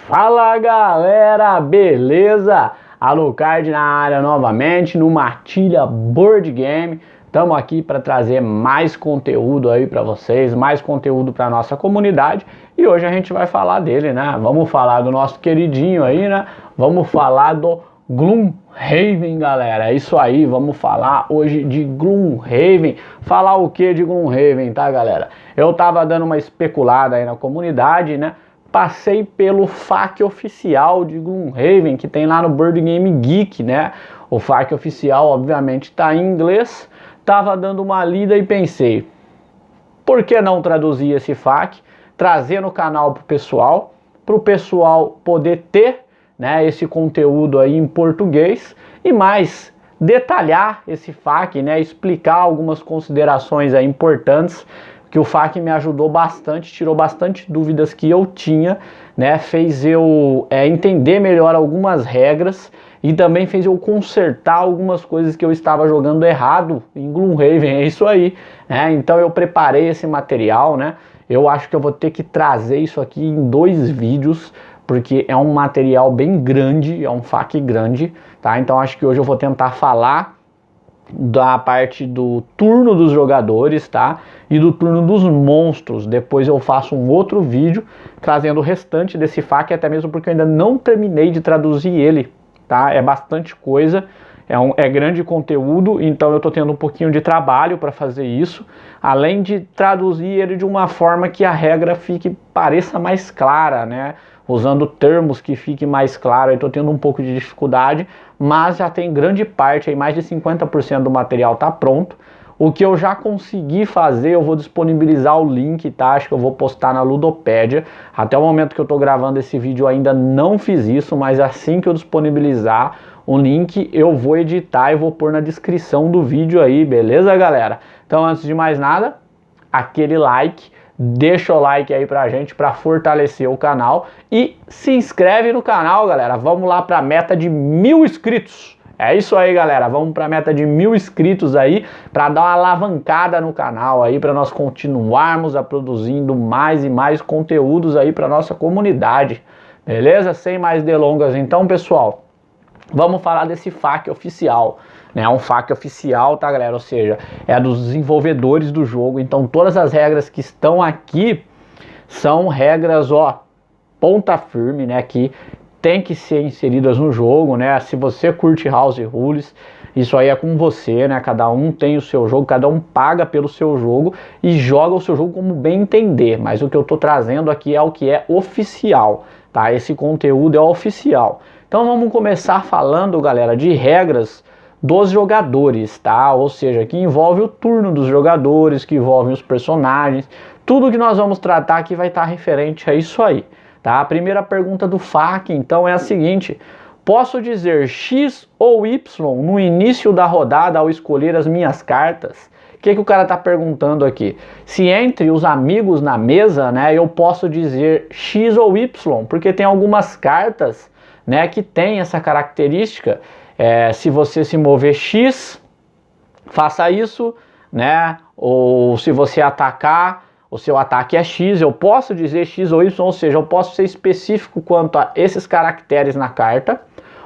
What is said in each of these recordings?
Fala galera, beleza? Alucard na área novamente no Matilha Board Game. Estamos aqui para trazer mais conteúdo aí para vocês, mais conteúdo para nossa comunidade. E hoje a gente vai falar dele, né? Vamos falar do nosso queridinho aí, né? Vamos falar do Gloomhaven, galera. É isso aí, vamos falar hoje de Gloomhaven. Falar o que de Gloomhaven, tá, galera? Eu tava dando uma especulada aí na comunidade, né? Passei pelo FAQ oficial de Gloomhaven, que tem lá no Board Game Geek, né? O FAQ oficial, obviamente, tá em inglês. Tava dando uma lida e pensei, por que não traduzir esse FAQ, trazer no canal pro pessoal poder ter, né, esse conteúdo aí em português e mais detalhar esse FAQ, né, explicar algumas considerações aí importantes, que o FAQ me ajudou bastante, tirou bastante dúvidas que eu tinha, né, fez eu entender melhor algumas regras e também fez eu consertar algumas coisas que eu estava jogando errado em Gloomhaven, é isso aí, né? Então eu preparei esse material, né? Eu acho que eu vou ter que trazer isso aqui em 2 vídeos, porque é um material bem grande, é um FAQ grande, tá? Então acho que hoje eu vou tentar falar da parte do turno dos jogadores, tá? E do turno dos monstros. Depois eu faço um outro vídeo trazendo o restante desse FAQ, até mesmo porque eu ainda não terminei de traduzir ele, tá? É bastante coisa, é grande conteúdo, então eu tô tendo um pouquinho de trabalho para fazer isso, além de traduzir ele de uma forma que a regra pareça mais clara, né? Usando termos que fique mais claro. Eu tô tendo um pouco de dificuldade, mas já tem grande parte, aí mais de 50% do material tá pronto. O que eu já consegui fazer, eu vou disponibilizar o link, tá? Acho que eu vou postar na Ludopédia. Até o momento que eu tô gravando esse vídeo eu ainda não fiz isso, mas assim que eu disponibilizar o link, eu vou editar e vou pôr na descrição do vídeo aí, beleza, galera? Então, antes de mais nada, aquele like, deixa o like aí pra gente, pra fortalecer o canal e se inscreve no canal, galera. Vamos lá pra meta de 1000 inscritos. É isso aí, galera, vamos para a meta de 1000 inscritos aí, para dar uma alavancada no canal aí, para nós continuarmos a produzindo mais e mais conteúdos aí para nossa comunidade, beleza? Sem mais delongas então, pessoal, vamos falar desse FAQ oficial, né? Um FAQ oficial, tá, galera? Ou seja, é dos desenvolvedores do jogo, então todas as regras que estão aqui são regras, ó, ponta firme, né, que tem que ser inseridas no jogo, né? Se você curte House Rules, isso aí é com você, né? Cada um tem o seu jogo, cada um paga pelo seu jogo e joga o seu jogo como bem entender. Mas o que eu tô trazendo aqui é o que é oficial, tá? Esse conteúdo é oficial. Então vamos começar falando, galera, de regras dos jogadores, tá? Ou seja, que envolve o turno dos jogadores, que envolve os personagens. Tudo que nós vamos tratar aqui vai estar referente a isso aí. Tá? A primeira pergunta do FAQ, então, é a seguinte: posso dizer X ou Y no início da rodada ao escolher as minhas cartas? O que o cara está perguntando aqui? Se entre os amigos na mesa, né, eu posso dizer X ou Y, porque tem algumas cartas, né, que tem essa característica. Se você se mover X, faça isso, né? Ou se você atacar, o seu ataque é X, eu posso dizer X ou Y, ou seja, eu posso ser específico quanto a esses caracteres na carta,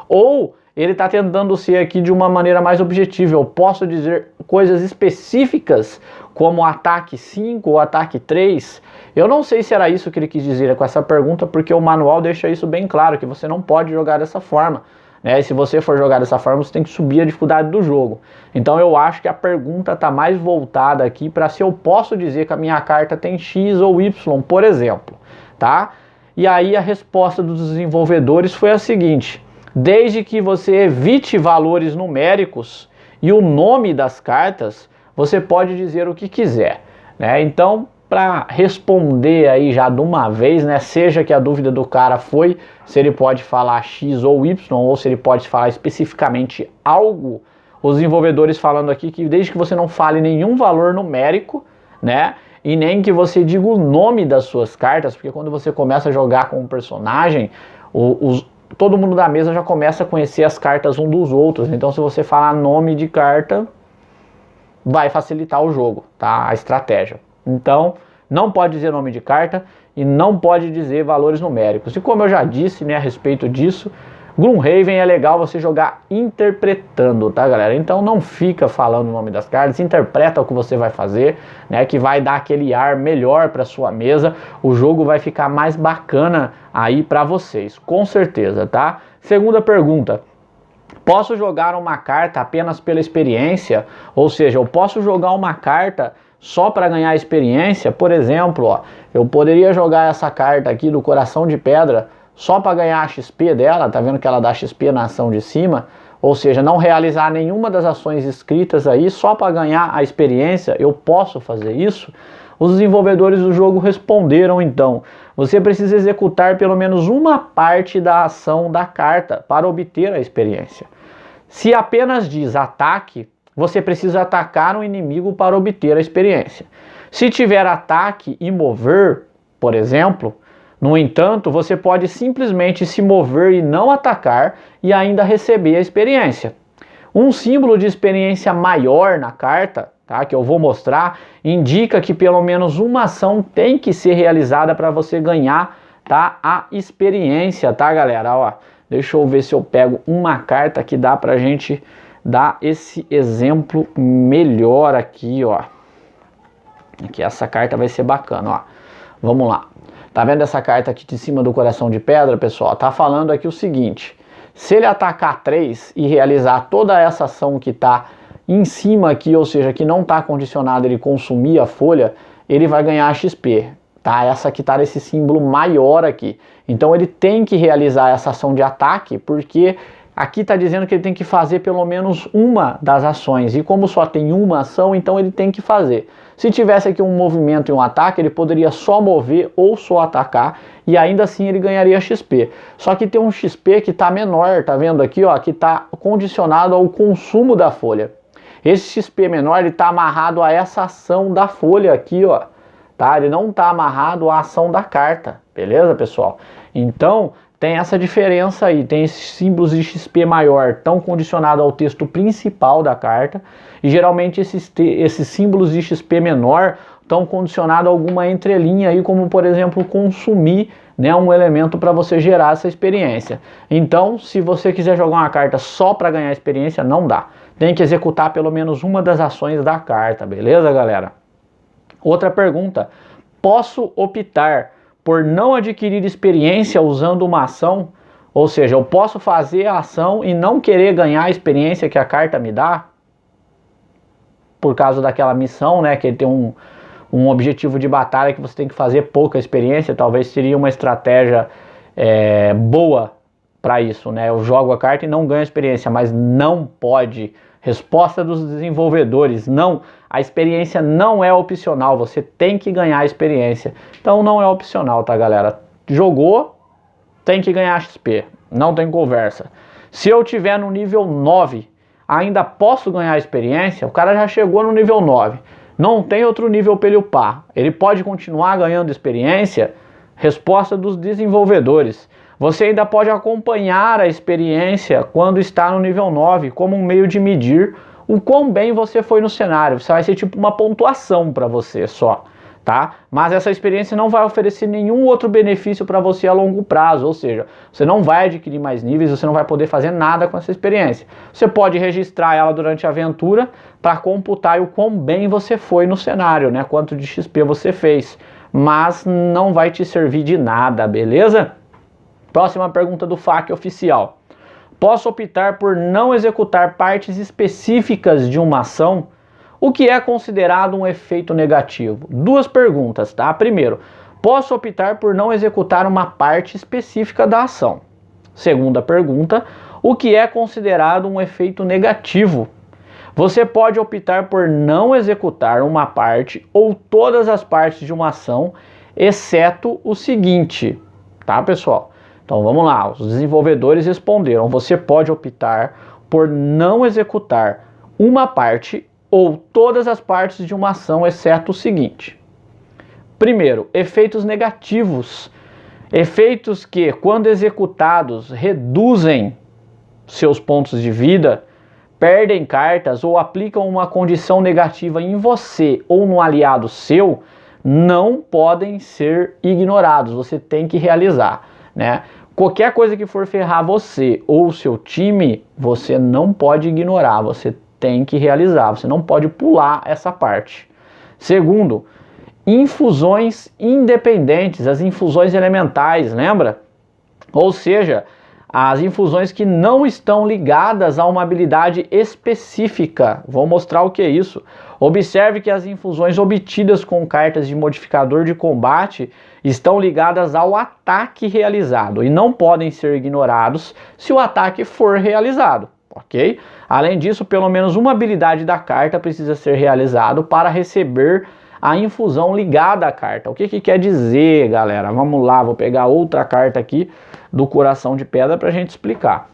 ou ele está tentando ser aqui de uma maneira mais objetiva, eu posso dizer coisas específicas, como ataque 5 ou ataque 3, eu não sei se era isso que ele quis dizer com essa pergunta, porque o manual deixa isso bem claro, que você não pode jogar dessa forma. Né? E se você for jogar dessa forma, você tem que subir a dificuldade do jogo. Então eu acho que a pergunta está mais voltada aqui para se eu posso dizer que a minha carta tem X ou Y, por exemplo, tá? E aí a resposta dos desenvolvedores foi a seguinte: desde que você evite valores numéricos e o nome das cartas, você pode dizer o que quiser, né? Então, para responder aí já de uma vez, né, seja que a dúvida do cara foi se ele pode falar X ou Y, ou se ele pode falar especificamente algo, os desenvolvedores falando aqui que desde que você não fale nenhum valor numérico, né, e nem que você diga o nome das suas cartas, porque quando você começa a jogar com um personagem, todo mundo da mesa já começa a conhecer as cartas um dos outros, então se você falar nome de carta, vai facilitar o jogo, tá, a estratégia. Então, não pode dizer nome de carta e não pode dizer valores numéricos. E como eu já disse, né, a respeito disso, Gloomhaven é legal você jogar interpretando, tá, galera? Então não fica falando o nome das cartas, interpreta o que você vai fazer, né, que vai dar aquele ar melhor para sua mesa, o jogo vai ficar mais bacana aí para vocês, com certeza, tá? Segunda pergunta: posso jogar uma carta apenas pela experiência? Ou seja, eu posso jogar uma carta só para ganhar experiência? Por exemplo, ó, eu poderia jogar essa carta aqui do Coração de Pedra só para ganhar a XP dela, tá vendo que ela dá XP na ação de cima? Ou seja, não realizar nenhuma das ações escritas aí só para ganhar a experiência. Eu posso fazer isso? Os desenvolvedores do jogo responderam então: você precisa executar pelo menos uma parte da ação da carta para obter a experiência. Se apenas diz ataque, você precisa atacar um inimigo para obter a experiência. Se tiver ataque e mover, por exemplo, no entanto, você pode simplesmente se mover e não atacar e ainda receber a experiência. Um símbolo de experiência maior na carta, tá, que eu vou mostrar, indica que pelo menos uma ação tem que ser realizada para você ganhar, tá, a experiência, tá, galera? Ó, deixa eu ver se eu pego uma carta que dá pra gente dar esse exemplo melhor aqui, ó. Aqui essa carta vai ser bacana, ó. Vamos lá. Tá vendo essa carta aqui de cima do Coração de Pedra, pessoal? Tá falando aqui o seguinte: se ele atacar 3 e realizar toda essa ação que tá em cima aqui, ou seja, que não tá condicionado ele consumir a folha, ele vai ganhar XP, tá? Essa aqui tá nesse símbolo maior aqui. Então ele tem que realizar essa ação de ataque, porque aqui tá dizendo que ele tem que fazer pelo menos uma das ações, e como só tem uma ação, então ele tem que fazer. Se tivesse aqui um movimento e um ataque, ele poderia só mover ou só atacar, e ainda assim ele ganharia XP. Só que tem um XP que está menor, tá vendo aqui, ó, que está condicionado ao consumo da folha. Esse XP menor, ele está amarrado a essa ação da folha aqui, ó, tá? Ele não está amarrado à ação da carta, beleza, pessoal? Então, tem essa diferença aí, tem esses símbolos de XP maior tão condicionado ao texto principal da carta, e geralmente esses símbolos de XP menor estão condicionados a alguma entrelinha aí, como por exemplo consumir, né, um elemento para você gerar essa experiência. Então, se você quiser jogar uma carta só para ganhar experiência, não dá. Tem que executar pelo menos uma das ações da carta, beleza, galera? Outra pergunta: posso optar por não adquirir experiência usando uma ação? Ou seja, eu posso fazer a ação e não querer ganhar a experiência que a carta me dá? Por causa daquela missão, né, que ele tem um objetivo de batalha que você tem que fazer pouca experiência. Talvez seria uma estratégia boa para isso, né? Eu jogo a carta e não ganho experiência, mas não pode. Resposta dos desenvolvedores: não, a experiência não é opcional, você tem que ganhar a experiência. Então não é opcional, tá, galera? Jogou, tem que ganhar XP, não tem conversa. Se eu tiver no nível 9, ainda posso ganhar experiência? O cara já chegou no nível 9, não tem outro nível para ele upar, ele pode continuar ganhando experiência? Resposta dos desenvolvedores: você ainda pode acompanhar a experiência quando está no nível 9, como um meio de medir o quão bem você foi no cenário. Isso vai ser tipo uma pontuação para você só, tá? Mas essa experiência não vai oferecer nenhum outro benefício para você a longo prazo, ou seja, você não vai adquirir mais níveis, você não vai poder fazer nada com essa experiência. Você pode registrar ela durante a aventura para computar o quão bem você foi no cenário, né? Quanto de XP você fez, mas não vai te servir de nada, beleza? Próxima pergunta do FAQ oficial: posso optar por não executar partes específicas de uma ação? O que é considerado um efeito negativo? Duas perguntas, tá? Primeiro, posso optar por não executar uma parte específica da ação? Segunda pergunta, o que é considerado um efeito negativo? Você pode optar por não executar uma parte ou todas as partes de uma ação, exceto o seguinte, tá, pessoal? Então vamos lá, os desenvolvedores responderam: você pode optar por não executar uma parte ou todas as partes de uma ação, exceto o seguinte. Primeiro, efeitos negativos. Efeitos que, quando executados, reduzem seus pontos de vida, perdem cartas ou aplicam uma condição negativa em você ou no aliado seu, não podem ser ignorados, você tem que realizar, né? Qualquer coisa que for ferrar você ou o seu time, você não pode ignorar, você tem que realizar, você não pode pular essa parte. Segundo, infusões independentes, as infusões elementais, lembra? Ou seja, as infusões que não estão ligadas a uma habilidade específica. Vou mostrar o que é isso. Observe que as infusões obtidas com cartas de modificador de combate estão ligadas ao ataque realizado e não podem ser ignorados se o ataque for realizado, ok? Além disso, pelo menos uma habilidade da carta precisa ser realizado para receber a infusão ligada à carta. O que que quer dizer, galera? Vamos lá, vou pegar outra carta aqui do Coração de Pedra para a gente explicar.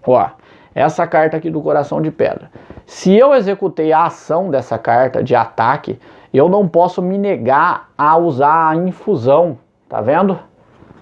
Ó, essa carta aqui do Coração de Pedra. Se eu executei a ação dessa carta de ataque, eu não posso me negar a usar a infusão, tá vendo?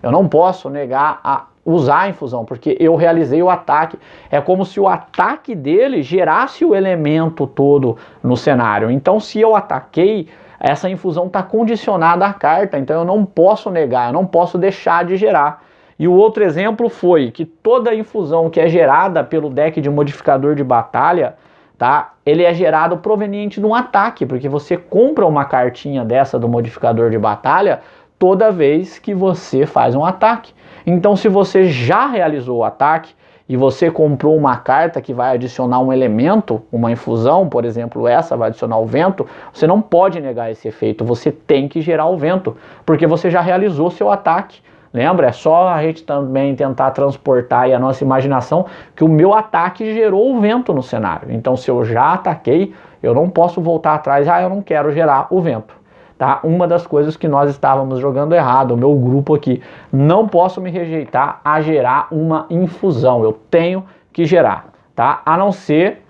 Eu não posso negar a usar a infusão, porque eu realizei o ataque. É como se o ataque dele gerasse o elemento todo no cenário. Então, se eu ataquei, essa infusão está condicionada à carta, então eu não posso negar, eu não posso deixar de gerar. E o outro exemplo foi que toda infusão que é gerada pelo deck de modificador de batalha, tá? Ele é gerado proveniente de um ataque, porque você compra uma cartinha dessa do modificador de batalha toda vez que você faz um ataque. Então, se você já realizou o ataque e você comprou uma carta que vai adicionar um elemento, uma infusão, por exemplo, essa vai adicionar o vento, você não pode negar esse efeito, você tem que gerar o vento, porque você já realizou seu ataque. Lembra? É só a gente também tentar transportar aí a nossa imaginação que o meu ataque gerou o vento no cenário. Então, se eu já ataquei, eu não posso voltar atrás, eu não quero gerar o vento. Tá? Uma das coisas que nós estávamos jogando errado, o meu grupo aqui, não posso me rejeitar a gerar uma infusão, eu tenho que gerar, tá? A não ser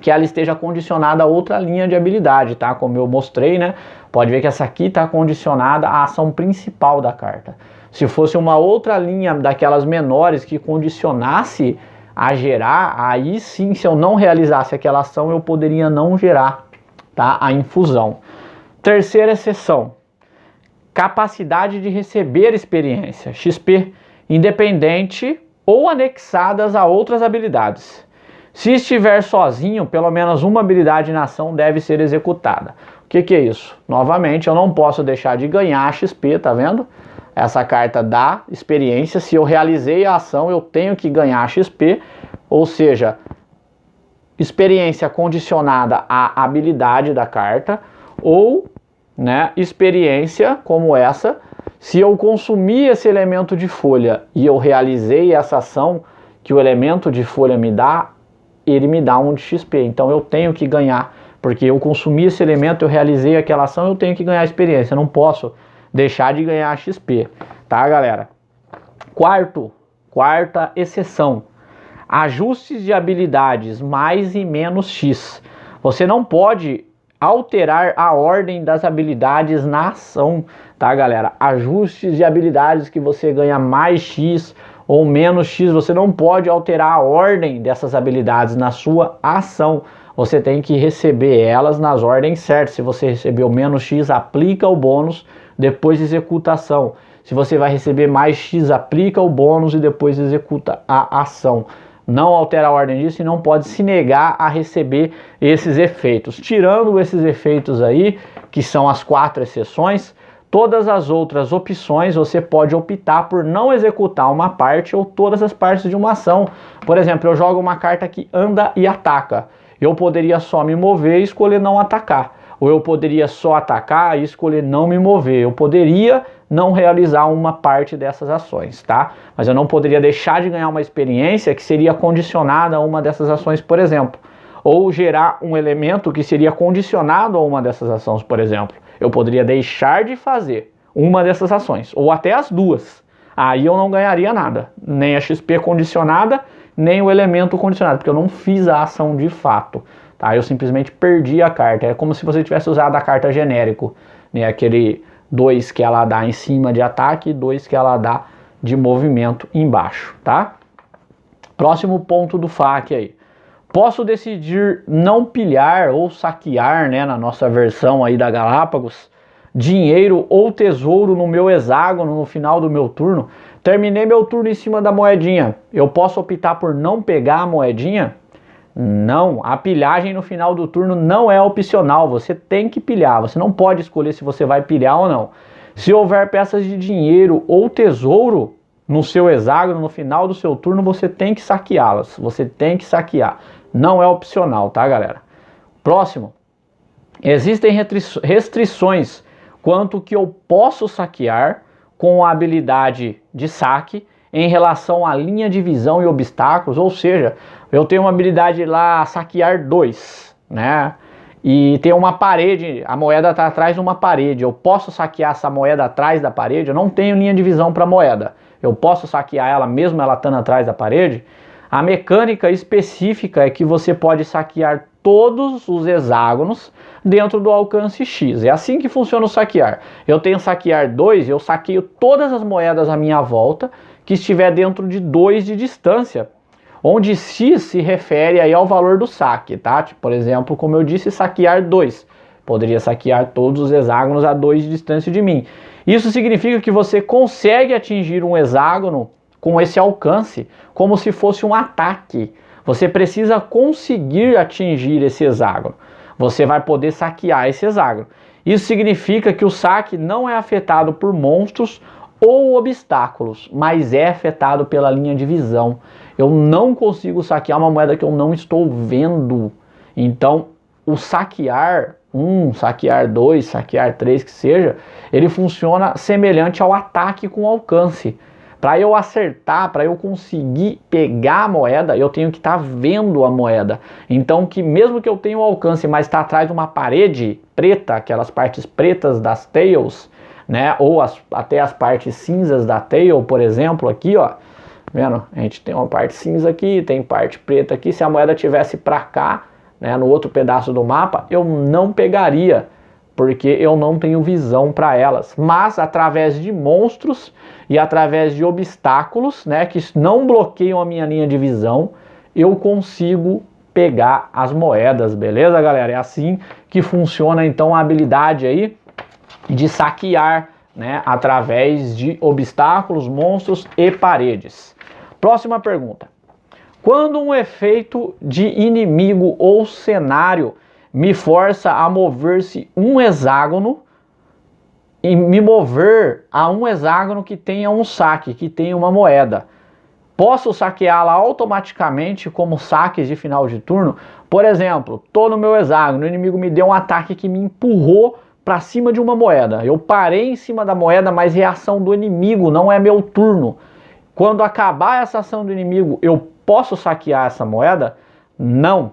que ela esteja condicionada a outra linha de habilidade, tá? Como eu mostrei, né? Pode ver que essa aqui está condicionada à ação principal da carta. Se fosse uma outra linha daquelas menores que condicionasse a gerar, aí sim, se eu não realizasse aquela ação, eu poderia não gerar, tá? A infusão. Terceira exceção, capacidade de receber experiência, XP, independente ou anexadas a outras habilidades. Se estiver sozinho, pelo menos uma habilidade na ação deve ser executada. O que é isso? Novamente, eu não posso deixar de ganhar XP, tá vendo? Essa carta dá experiência, se eu realizei a ação, eu tenho que ganhar XP, ou seja, experiência condicionada à habilidade da carta, ou, né, experiência como essa, se eu consumir esse elemento de folha e eu realizei essa ação que o elemento de folha me dá, ele me dá 1 de XP, então eu tenho que ganhar, porque eu consumi esse elemento, eu realizei aquela ação, eu tenho que ganhar experiência, eu não posso deixar de ganhar XP, tá, galera? Quarta exceção, ajustes de habilidades mais e menos X. Você não pode alterar a ordem das habilidades na ação, tá, galera? Ajustes de habilidades que você ganha mais X ou menos X, você não pode alterar a ordem dessas habilidades na sua ação. Você tem que receber elas nas ordens certas. Se você recebeu menos X, aplica o bônus, depois executa a ação. Se você vai receber mais X, aplica o bônus e depois executa a ação. Não altera a ordem disso e não pode se negar a receber esses efeitos. Tirando esses efeitos aí, que são as 4 exceções, todas as outras opções você pode optar por não executar uma parte ou todas as partes de uma ação. Por exemplo, eu jogo uma carta que anda e ataca. Eu poderia só me mover e escolher não atacar. Ou eu poderia só atacar e escolher não me mover. Eu poderia não realizar uma parte dessas ações, tá? Mas eu não poderia deixar de ganhar uma experiência que seria condicionada a uma dessas ações, por exemplo. Ou gerar um elemento que seria condicionado a uma dessas ações, por exemplo. Eu poderia deixar de fazer uma dessas ações, ou até as duas. Aí eu não ganharia nada. Nem a XP condicionada, nem o elemento condicionado, porque eu não fiz a ação de fato. Tá? Eu simplesmente perdi a carta. É como se você tivesse usado a carta genérico, né? Aquele 2 que ela dá em cima de ataque e 2 que ela dá de movimento embaixo, tá? Próximo ponto do FAQ aí. Posso decidir não pilhar ou saquear, né, na nossa versão aí da Galápagos, dinheiro ou tesouro no meu hexágono no final do meu turno. Terminei meu turno em cima da moedinha. Eu posso optar por não pegar a moedinha? Não, a pilhagem no final do turno não é opcional, você tem que pilhar, você não pode escolher se você vai pilhar ou não. Se houver peças de dinheiro ou tesouro no seu hexágono, no final do seu turno, você tem que saqueá-las, você tem que saquear, não é opcional, tá galera? Próximo, existem restrições quanto que eu posso saquear com a habilidade de saque em relação à linha de visão e obstáculos, ou seja, eu tenho uma habilidade lá, saquear 2, né? E tem uma parede, a moeda está atrás de uma parede, eu posso saquear essa moeda atrás da parede? Eu não tenho linha de visão para a moeda, eu posso saquear ela mesmo ela estando atrás da parede? A mecânica específica é que você pode saquear todos os hexágonos dentro do alcance X. É assim que funciona o saquear. Eu tenho saquear 2, eu saqueio todas as moedas à minha volta que estiver dentro de 2 de distância, onde X se refere aí ao valor do saque, tá? Tipo, por exemplo, como eu disse, saquear 2. Poderia saquear todos os hexágonos a 2 de distância de mim. Isso significa que você consegue atingir um hexágono com esse alcance, como se fosse um ataque. Você precisa conseguir atingir esse hexágono. Você vai poder saquear esse hexágono. Isso significa que o saque não é afetado por monstros ou obstáculos, mas é afetado pela linha de visão. Eu não consigo saquear uma moeda que eu não estou vendo. Então, o saquear 1, saquear 2, saquear 3, que seja, ele funciona semelhante ao ataque com alcance. Para eu acertar, para eu conseguir pegar a moeda, eu tenho que estar vendo a moeda. Então, que mesmo que eu tenha o alcance, mas está atrás de uma parede preta, aquelas partes pretas das tails, né? Ou até as partes cinzas da tail, por exemplo, aqui, ó. Vendo? A gente tem uma parte cinza aqui, tem parte preta aqui. Se a moeda tivesse para cá, né, no outro pedaço do mapa, eu não pegaria, porque eu não tenho visão para elas. Mas através de monstros e através de obstáculos, né, que não bloqueiam a minha linha de visão, eu consigo pegar as moedas, beleza, galera? É assim que funciona então a habilidade aí de saquear, né, através de obstáculos, monstros e paredes. Próxima pergunta. Quando um efeito de inimigo ou cenário me força a mover-se um hexágono e me mover a um hexágono que tenha um saque, que tenha uma moeda, posso saqueá-la automaticamente como saques de final de turno? Por exemplo, estou no meu hexágono, o inimigo me deu um ataque que me empurrou para cima de uma moeda. Eu parei em cima da moeda, mas reação do inimigo, não é meu turno. Quando acabar essa ação do inimigo, eu posso saquear essa moeda? Não.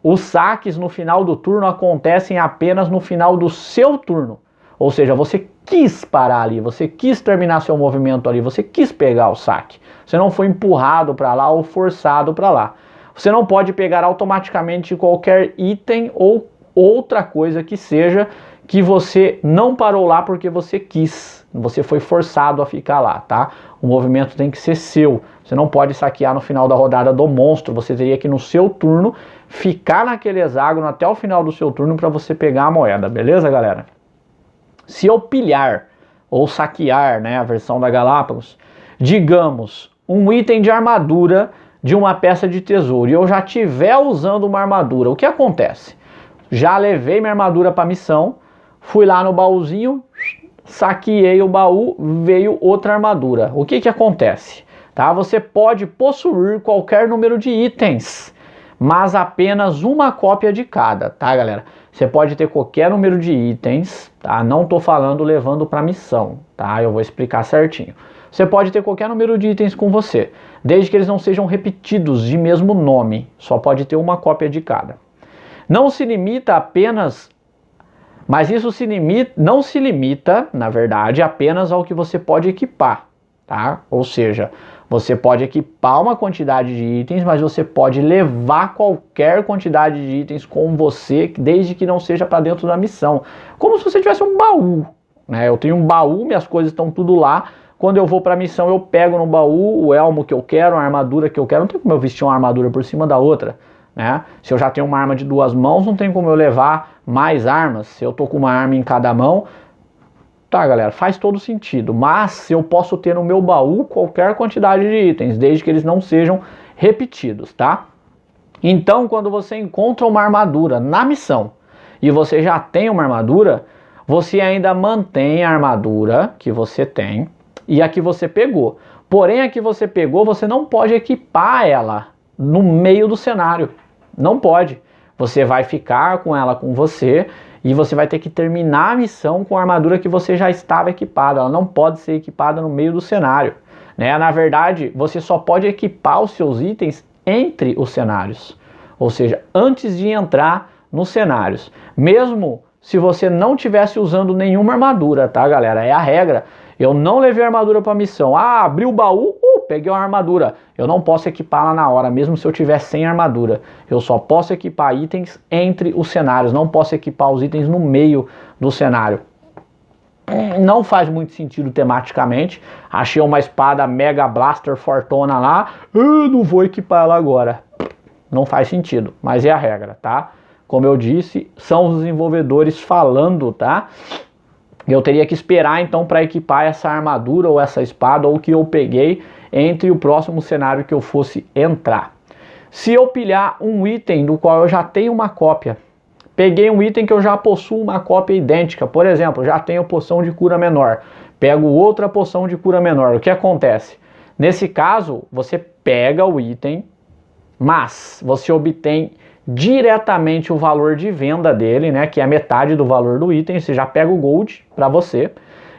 Os saques no final do turno acontecem apenas no final do seu turno. Ou seja, você quis parar ali, você quis terminar seu movimento ali, você quis pegar o saque. Você não foi empurrado para lá ou forçado para lá. Você não pode pegar automaticamente qualquer item ou outra coisa que seja que você não parou lá porque você quis. Você foi forçado a ficar lá, tá? O movimento tem que ser seu. Você não pode saquear no final da rodada do monstro. Você teria que no seu turno ficar naquele hexágono até o final do seu turno para você pegar a moeda, beleza, galera? Se eu pilhar ou saquear, né, a versão da Galápagos, digamos, um item de armadura de uma peça de tesouro e eu já estiver usando uma armadura, o que acontece? Já levei minha armadura para a missão, fui lá no baúzinho, saqueei o baú, veio outra armadura. O que acontece? Tá? Você pode possuir qualquer número de itens, mas apenas uma cópia de cada, tá, galera? Você pode ter qualquer número de itens, tá? Não tô falando levando para missão, tá? Eu vou explicar certinho. Você pode ter qualquer número de itens com você, desde que eles não sejam repetidos de mesmo nome. Só pode ter uma cópia de cada. Não se limita apenas, mas isso não se limita, na verdade, apenas ao que você pode equipar, tá? Ou seja, você pode equipar uma quantidade de itens, mas você pode levar qualquer quantidade de itens com você, desde que não seja para dentro da missão. Como se você tivesse um baú, né? Eu tenho um baú, minhas coisas estão tudo lá. Quando eu vou para a missão, eu pego no baú o elmo que eu quero, a armadura que eu quero. Não tem como eu vestir uma armadura por cima da outra, né? Se eu já tenho uma arma de 2 mãos, não tem como eu levar mais armas. Se eu tô com uma arma em cada mão, Tá, galera, faz todo sentido, mas eu posso ter no meu baú qualquer quantidade de itens, desde que eles não sejam repetidos, tá? Então, quando você encontra uma armadura na missão e você já tem uma armadura, você ainda mantém a armadura que você tem e a que você pegou. Porém, a que você pegou, você não pode equipar ela no meio do cenário. Não pode. Você vai ficar com ela com você e você vai ter que terminar a missão com a armadura que você já estava equipada. Ela não pode ser equipada no meio do cenário, né? Na verdade, você só pode equipar os seus itens entre os cenários. Ou seja, antes de entrar nos cenários. Mesmo se você não estivesse usando nenhuma armadura, tá, galera? É a regra. Eu não levei a armadura para a missão. Ah, abri o baú, peguei uma armadura. Eu não posso equipá-la na hora, mesmo se eu tiver sem armadura. Eu só posso equipar itens entre os cenários. Não posso equipar os itens no meio do cenário. Não faz muito sentido tematicamente. Achei uma espada Mega Blaster fortona lá. Eu não vou equipar ela agora. Não faz sentido, mas é a regra, tá? Como eu disse, são os desenvolvedores falando, tá? Eu teria que esperar então para equipar essa armadura ou essa espada ou que eu peguei entre o próximo cenário que eu fosse entrar. Se eu pilhar um item do qual eu já tenho uma cópia, peguei um item que eu já possuo uma cópia idêntica, por exemplo, já tenho poção de cura menor, pego outra poção de cura menor, o que acontece? Nesse caso, você pega o item, mas você obtém diretamente o valor de venda dele, né, que é metade do valor do item. Você já pega o gold para você,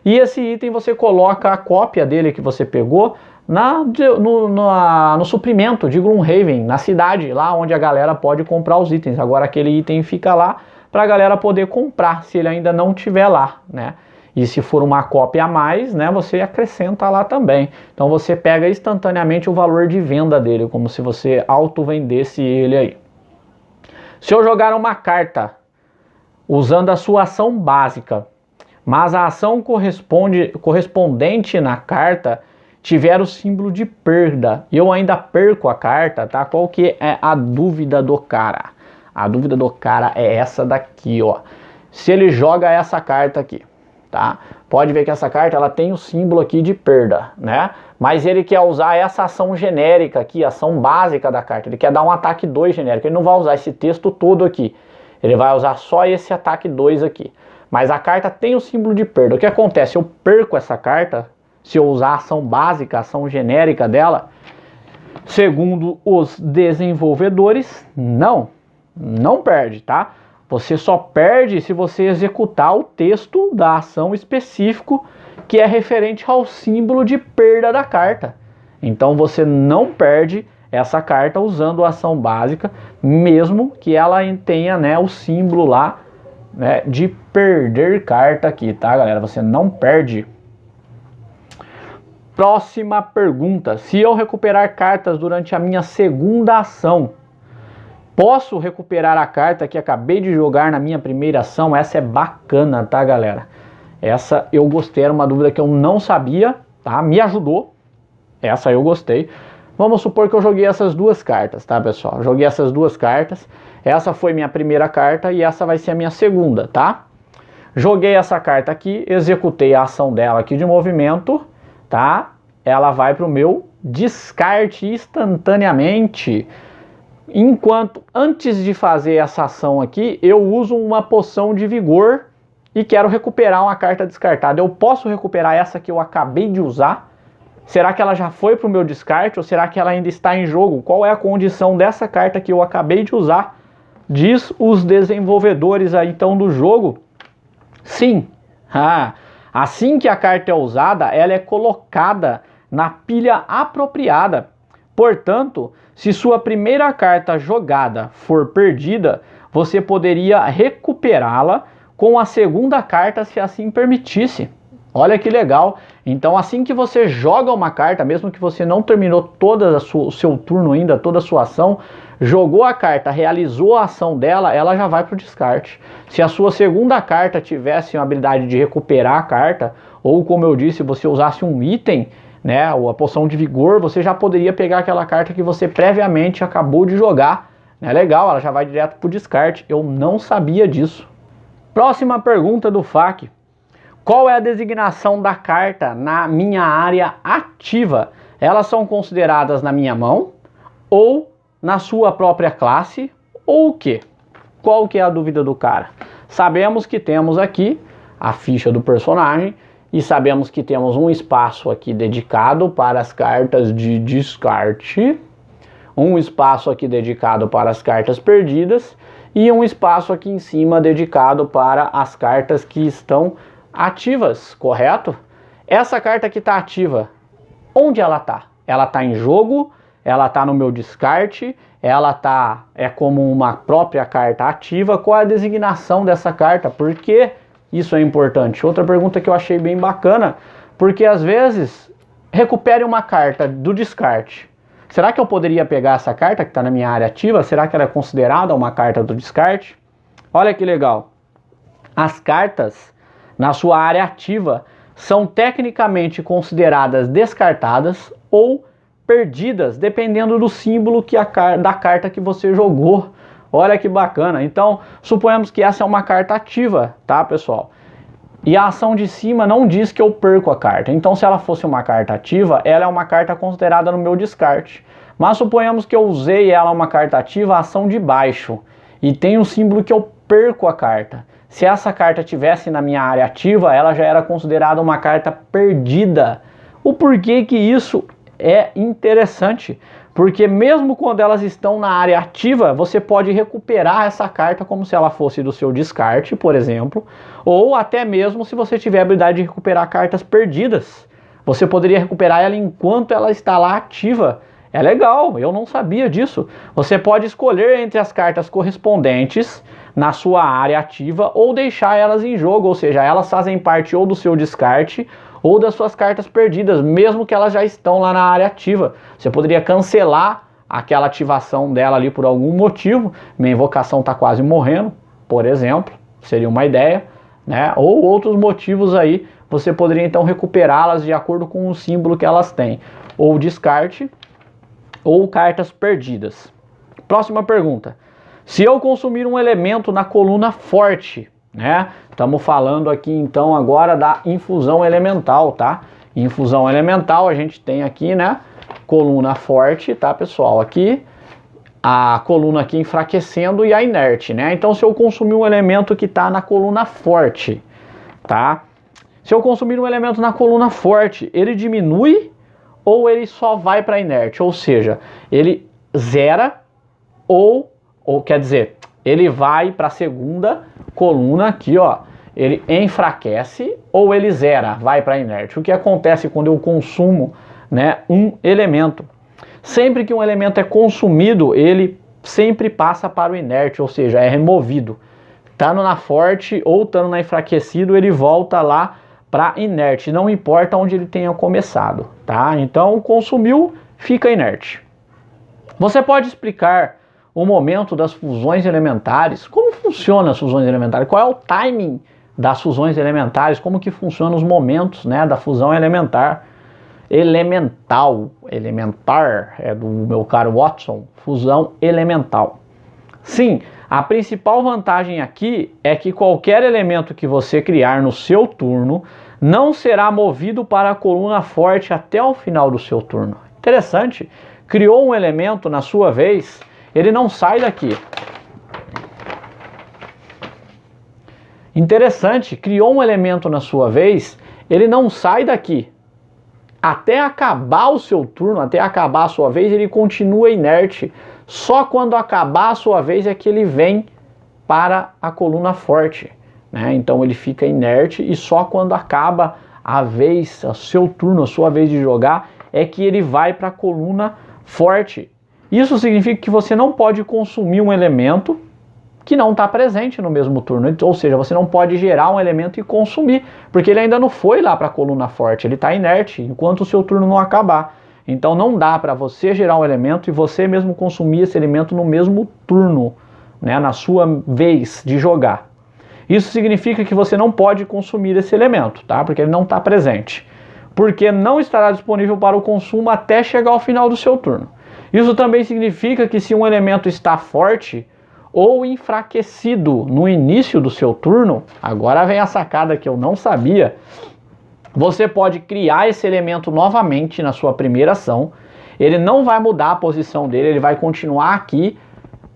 e esse item você coloca a cópia dele que você pegou no suprimento de Gloomhaven, na cidade, lá onde a galera pode comprar os itens. Agora aquele item fica lá para a galera poder comprar, se ele ainda não estiver lá, né? E se for uma cópia a mais, né, você acrescenta lá também. Então você pega instantaneamente o valor de venda dele, como se você auto-vendesse ele aí. Se eu jogar uma carta usando a sua ação básica, mas a ação correspondente na carta tiver o símbolo de perda, e eu ainda perco a carta, tá? Qual que é a dúvida do cara? A dúvida do cara é essa daqui, ó. Se ele joga essa carta aqui, tá? Pode ver que essa carta ela tem o símbolo aqui de perda, né? Mas ele quer usar essa ação genérica aqui, ação básica da carta. Ele quer dar um ataque 2 genérico. Ele não vai usar esse texto todo aqui. Ele vai usar só esse ataque 2 aqui. Mas a carta tem o símbolo de perda. O que acontece? Eu perco essa carta se eu usar a ação básica, a ação genérica dela. Segundo os desenvolvedores, não perde, tá? Você só perde se você executar o texto da ação específico que é referente ao símbolo de perda da carta. Então você não perde essa carta usando a ação básica, mesmo que ela tenha, né, o símbolo lá, né, de perder carta aqui, tá, galera? Você não perde. Próxima pergunta. Se eu recuperar cartas durante a minha segunda ação, posso recuperar a carta que acabei de jogar na minha primeira ação? Essa é bacana, tá, galera? Essa eu gostei, era uma dúvida que eu não sabia, tá? Me ajudou. Essa eu gostei. Vamos supor que eu joguei essas duas cartas, tá, pessoal? Joguei essas duas cartas. Essa foi minha primeira carta e essa vai ser a minha segunda, tá? Joguei essa carta aqui, executei a ação dela aqui de movimento, tá? Ela vai para o meu descarte instantaneamente. Enquanto, antes de fazer essa ação aqui, eu uso uma poção de vigor e quero recuperar uma carta descartada. Eu posso recuperar essa que eu acabei de usar? Será que ela já foi para o meu descarte ou será que ela ainda está em jogo? Qual é a condição dessa carta que eu acabei de usar? Diz os desenvolvedores aí então do jogo. Sim. Assim que a carta é usada, ela é colocada na pilha apropriada. Portanto, se sua primeira carta jogada for perdida, você poderia recuperá-la com a segunda carta, se assim permitisse. Olha que legal. Então, assim que você joga uma carta, mesmo que você não terminou todo o seu turno ainda, toda a sua ação, jogou a carta, realizou a ação dela, ela já vai para o descarte. Se a sua segunda carta tivesse uma habilidade de recuperar a carta, ou como eu disse, você usasse um item, né, ou a poção de vigor, você já poderia pegar aquela carta que você previamente acabou de jogar. É legal, ela já vai direto para o descarte. Eu não sabia disso. Próxima pergunta do FAQ. Qual é a designação da carta na minha área ativa? Elas são consideradas na minha mão ou na sua própria classe ou o quê? Qual que é a dúvida do cara? Sabemos que temos aqui a ficha do personagem e sabemos que temos um espaço aqui dedicado para as cartas de descarte, um espaço aqui dedicado para as cartas perdidas e um espaço aqui em cima dedicado para as cartas que estão ativas, correto? Essa carta que está ativa, onde ela está? Ela está em jogo, ela está no meu descarte, ela é como uma própria carta ativa. Qual é a designação dessa carta? Por que isso é importante? Outra pergunta que eu achei bem bacana, porque às vezes recupere uma carta do descarte. Será que eu poderia pegar essa carta que está na minha área ativa? Será que ela é considerada uma carta do descarte? Olha que legal. As cartas na sua área ativa são tecnicamente consideradas descartadas ou perdidas, dependendo do símbolo da carta que você jogou. Olha que bacana. Então, suponhamos que essa é uma carta ativa, tá, pessoal? E a ação de cima não diz que eu perco a carta. Então, se ela fosse uma carta ativa, ela é uma carta considerada no meu descarte. Mas suponhamos que eu usei ela uma carta ativa, a ação de baixo, e tem um símbolo que eu perco a carta. Se essa carta tivesse na minha área ativa, ela já era considerada uma carta perdida. O porquê que isso é interessante? Porque mesmo quando elas estão na área ativa, você pode recuperar essa carta como se ela fosse do seu descarte, por exemplo, ou até mesmo se você tiver a habilidade de recuperar cartas perdidas. Você poderia recuperar ela enquanto ela está lá ativa. É legal, eu não sabia disso. Você pode escolher entre as cartas correspondentes na sua área ativa ou deixar elas em jogo, ou seja, elas fazem parte ou do seu descarte ou das suas cartas perdidas, mesmo que elas já estão lá na área ativa. Você poderia cancelar aquela ativação dela ali por algum motivo. Minha invocação está quase morrendo, por exemplo, seria uma ideia, né? Ou outros motivos aí, você poderia então recuperá-las de acordo com o símbolo que elas têm, ou descarte, ou cartas perdidas. Próxima pergunta. Se eu consumir um elemento na coluna forte, né? Estamos falando aqui então agora da infusão elemental, tá? Infusão elemental a gente tem aqui, né? Coluna forte, tá, pessoal? Aqui a coluna aqui enfraquecendo e a inerte, né? Então se eu consumir um elemento que está na coluna forte, tá? Se eu consumir um elemento na coluna forte, ele diminui ou ele só vai para inerte? Ou seja, ele zera ou quer dizer, ele vai para a segunda coluna aqui, ó. Ele enfraquece ou ele zera, vai para inerte. O que acontece quando eu consumo, né, um elemento? Sempre que um elemento é consumido, ele sempre passa para o inerte, ou seja, é removido. Estando na forte ou estando na enfraquecido, ele volta lá para inerte, não importa onde ele tenha começado, tá? Então, consumiu, fica inerte. Você pode explicar o momento das fusões elementares? Como funcionam as fusões elementares? Qual é o timing das fusões elementares? Como que funcionam os momentos, né, da fusão elementar? Elementar, é do meu caro Watson, fusão elemental. Sim, a principal vantagem aqui é que qualquer elemento que você criar no seu turno não será movido para a coluna forte até o final do seu turno. Interessante, criou um elemento na sua vez, ele não sai daqui. Interessante, criou um elemento na sua vez, ele não sai daqui. Até acabar o seu turno, até acabar a sua vez, ele continua inerte. Só quando acabar a sua vez é que ele vem para a coluna forte, né? Então ele fica inerte e só quando acaba a vez, o seu turno, a sua vez de jogar, é que ele vai para a coluna forte. Isso significa que você não pode consumir um elemento que não está presente no mesmo turno, ou seja, você não pode gerar um elemento e consumir, porque ele ainda não foi lá para a coluna forte, ele está inerte enquanto o seu turno não acabar. Então não dá para você gerar um elemento e você mesmo consumir esse elemento no mesmo turno, né, na sua vez de jogar. Isso significa que você não pode consumir esse elemento, tá? Porque ele não está presente, porque não estará disponível para o consumo até chegar ao final do seu turno. Isso também significa que se um elemento está forte, ou enfraquecido no início do seu turno, agora vem a sacada que eu não sabia, você pode criar esse elemento novamente na sua primeira ação, ele não vai mudar a posição dele, ele vai continuar aqui,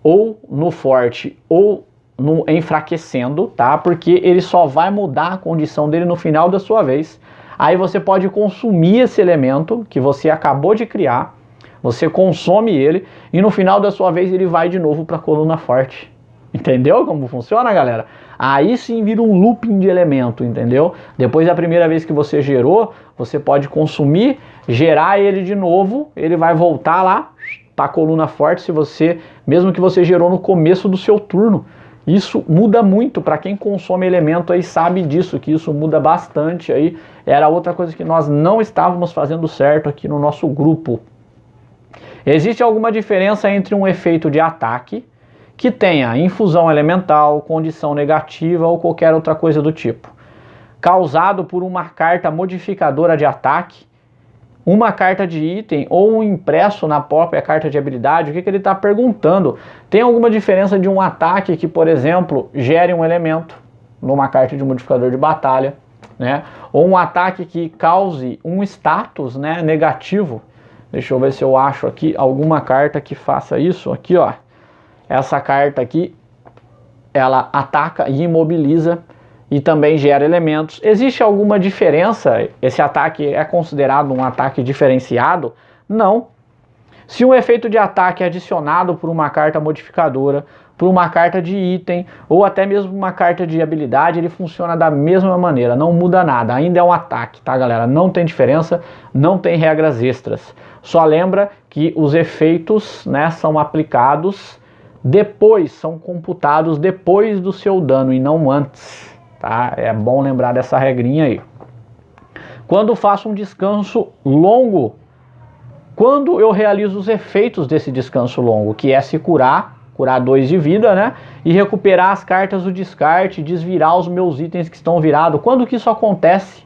ou no forte, ou no enfraquecendo, tá? Porque ele só vai mudar a condição dele no final da sua vez. Aí você pode consumir esse elemento que você acabou de criar, você consome ele, e no final da sua vez ele vai de novo para a coluna forte. Entendeu como funciona, galera? Aí sim vira um looping de elemento, entendeu? Depois da primeira vez que você gerou, você pode consumir, gerar ele de novo, ele vai voltar lá para a coluna forte, se você, mesmo que você gerou no começo do seu turno. Isso muda muito, para quem consome elemento aí sabe disso, que isso muda bastante aí. Era outra coisa que nós não estávamos fazendo certo aqui no nosso grupo. Existe alguma diferença entre um efeito de ataque que tenha infusão elemental, condição negativa ou qualquer outra coisa do tipo, causado por uma carta modificadora de ataque, uma carta de item ou um impresso na própria carta de habilidade? O que ele está perguntando? Tem alguma diferença de um ataque que, por exemplo, gere um elemento numa carta de modificador de batalha, né? Ou um ataque que cause um status, né, negativo? Deixa eu ver se eu acho aqui alguma carta que faça isso. Aqui, ó. Essa carta aqui, ela ataca e imobiliza e também gera elementos. Existe alguma diferença? Esse ataque é considerado um ataque diferenciado? Não. Se um efeito de ataque é adicionado por uma carta modificadora, por uma carta de item ou até mesmo uma carta de habilidade, ele funciona da mesma maneira, não muda nada, ainda é um ataque, tá, galera? Não tem diferença, não tem regras extras. Só lembra que os efeitos, né, são aplicados depois, são computados depois do seu dano e não antes, tá? É bom lembrar dessa regrinha aí. Quando faço um descanso longo, quando eu realizo os efeitos desse descanso longo, que é se curar 2 de vida, né? E recuperar as cartas do descarte, desvirar os meus itens que estão virados. Quando que isso acontece?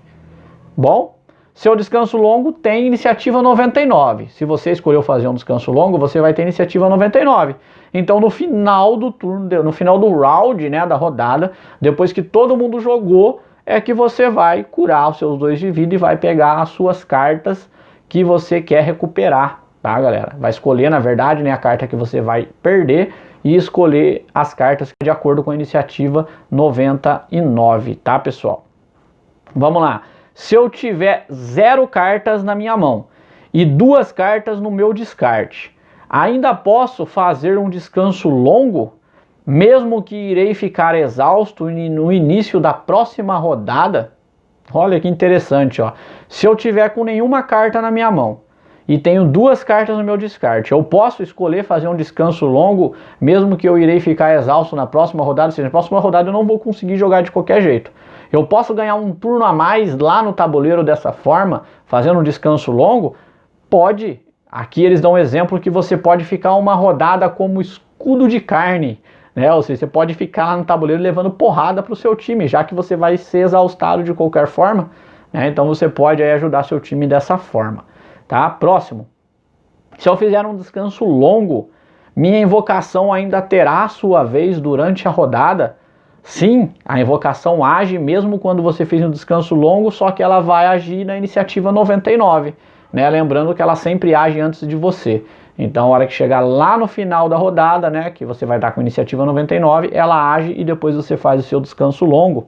Bom, seu descanso longo tem iniciativa 99. Se você escolheu fazer um descanso longo, você vai ter iniciativa 99. Então no final do turno, no final do round, né, da rodada, depois que todo mundo jogou, é que você vai curar os seus 2 de vida e vai pegar as suas cartas que você quer recuperar, tá, galera? Vai escolher, na verdade, né, a carta que você vai perder e escolher as cartas de acordo com a iniciativa 99, tá, pessoal? Vamos lá. Se eu tiver 0 cartas na minha mão e 2 cartas no meu descarte, ainda posso fazer um descanso longo, mesmo que irei ficar exausto no início da próxima rodada? Olha que interessante, ó. Se eu tiver com nenhuma carta na minha mão e tenho 2 cartas no meu descarte, eu posso escolher fazer um descanso longo, mesmo que eu irei ficar exausto na próxima rodada? Ou seja, na próxima rodada eu não vou conseguir jogar de qualquer jeito. Eu posso ganhar um turno a mais lá no tabuleiro dessa forma, fazendo um descanso longo? Pode. Aqui eles dão um exemplo que você pode ficar uma rodada como escudo de carne, né? Ou seja, você pode ficar lá no tabuleiro levando porrada para o seu time, já que você vai ser exaustado de qualquer forma, né? Então você pode aí ajudar seu time dessa forma, tá? Próximo. Se eu fizer um descanso longo, minha invocação ainda terá a sua vez durante a rodada? Sim, a invocação age mesmo quando você fez um descanso longo, só que ela vai agir na iniciativa 99, né? Lembrando que ela sempre age antes de você. Então, a hora que chegar lá no final da rodada, né, que você vai dar com a iniciativa 99, ela age e depois você faz o seu descanso longo.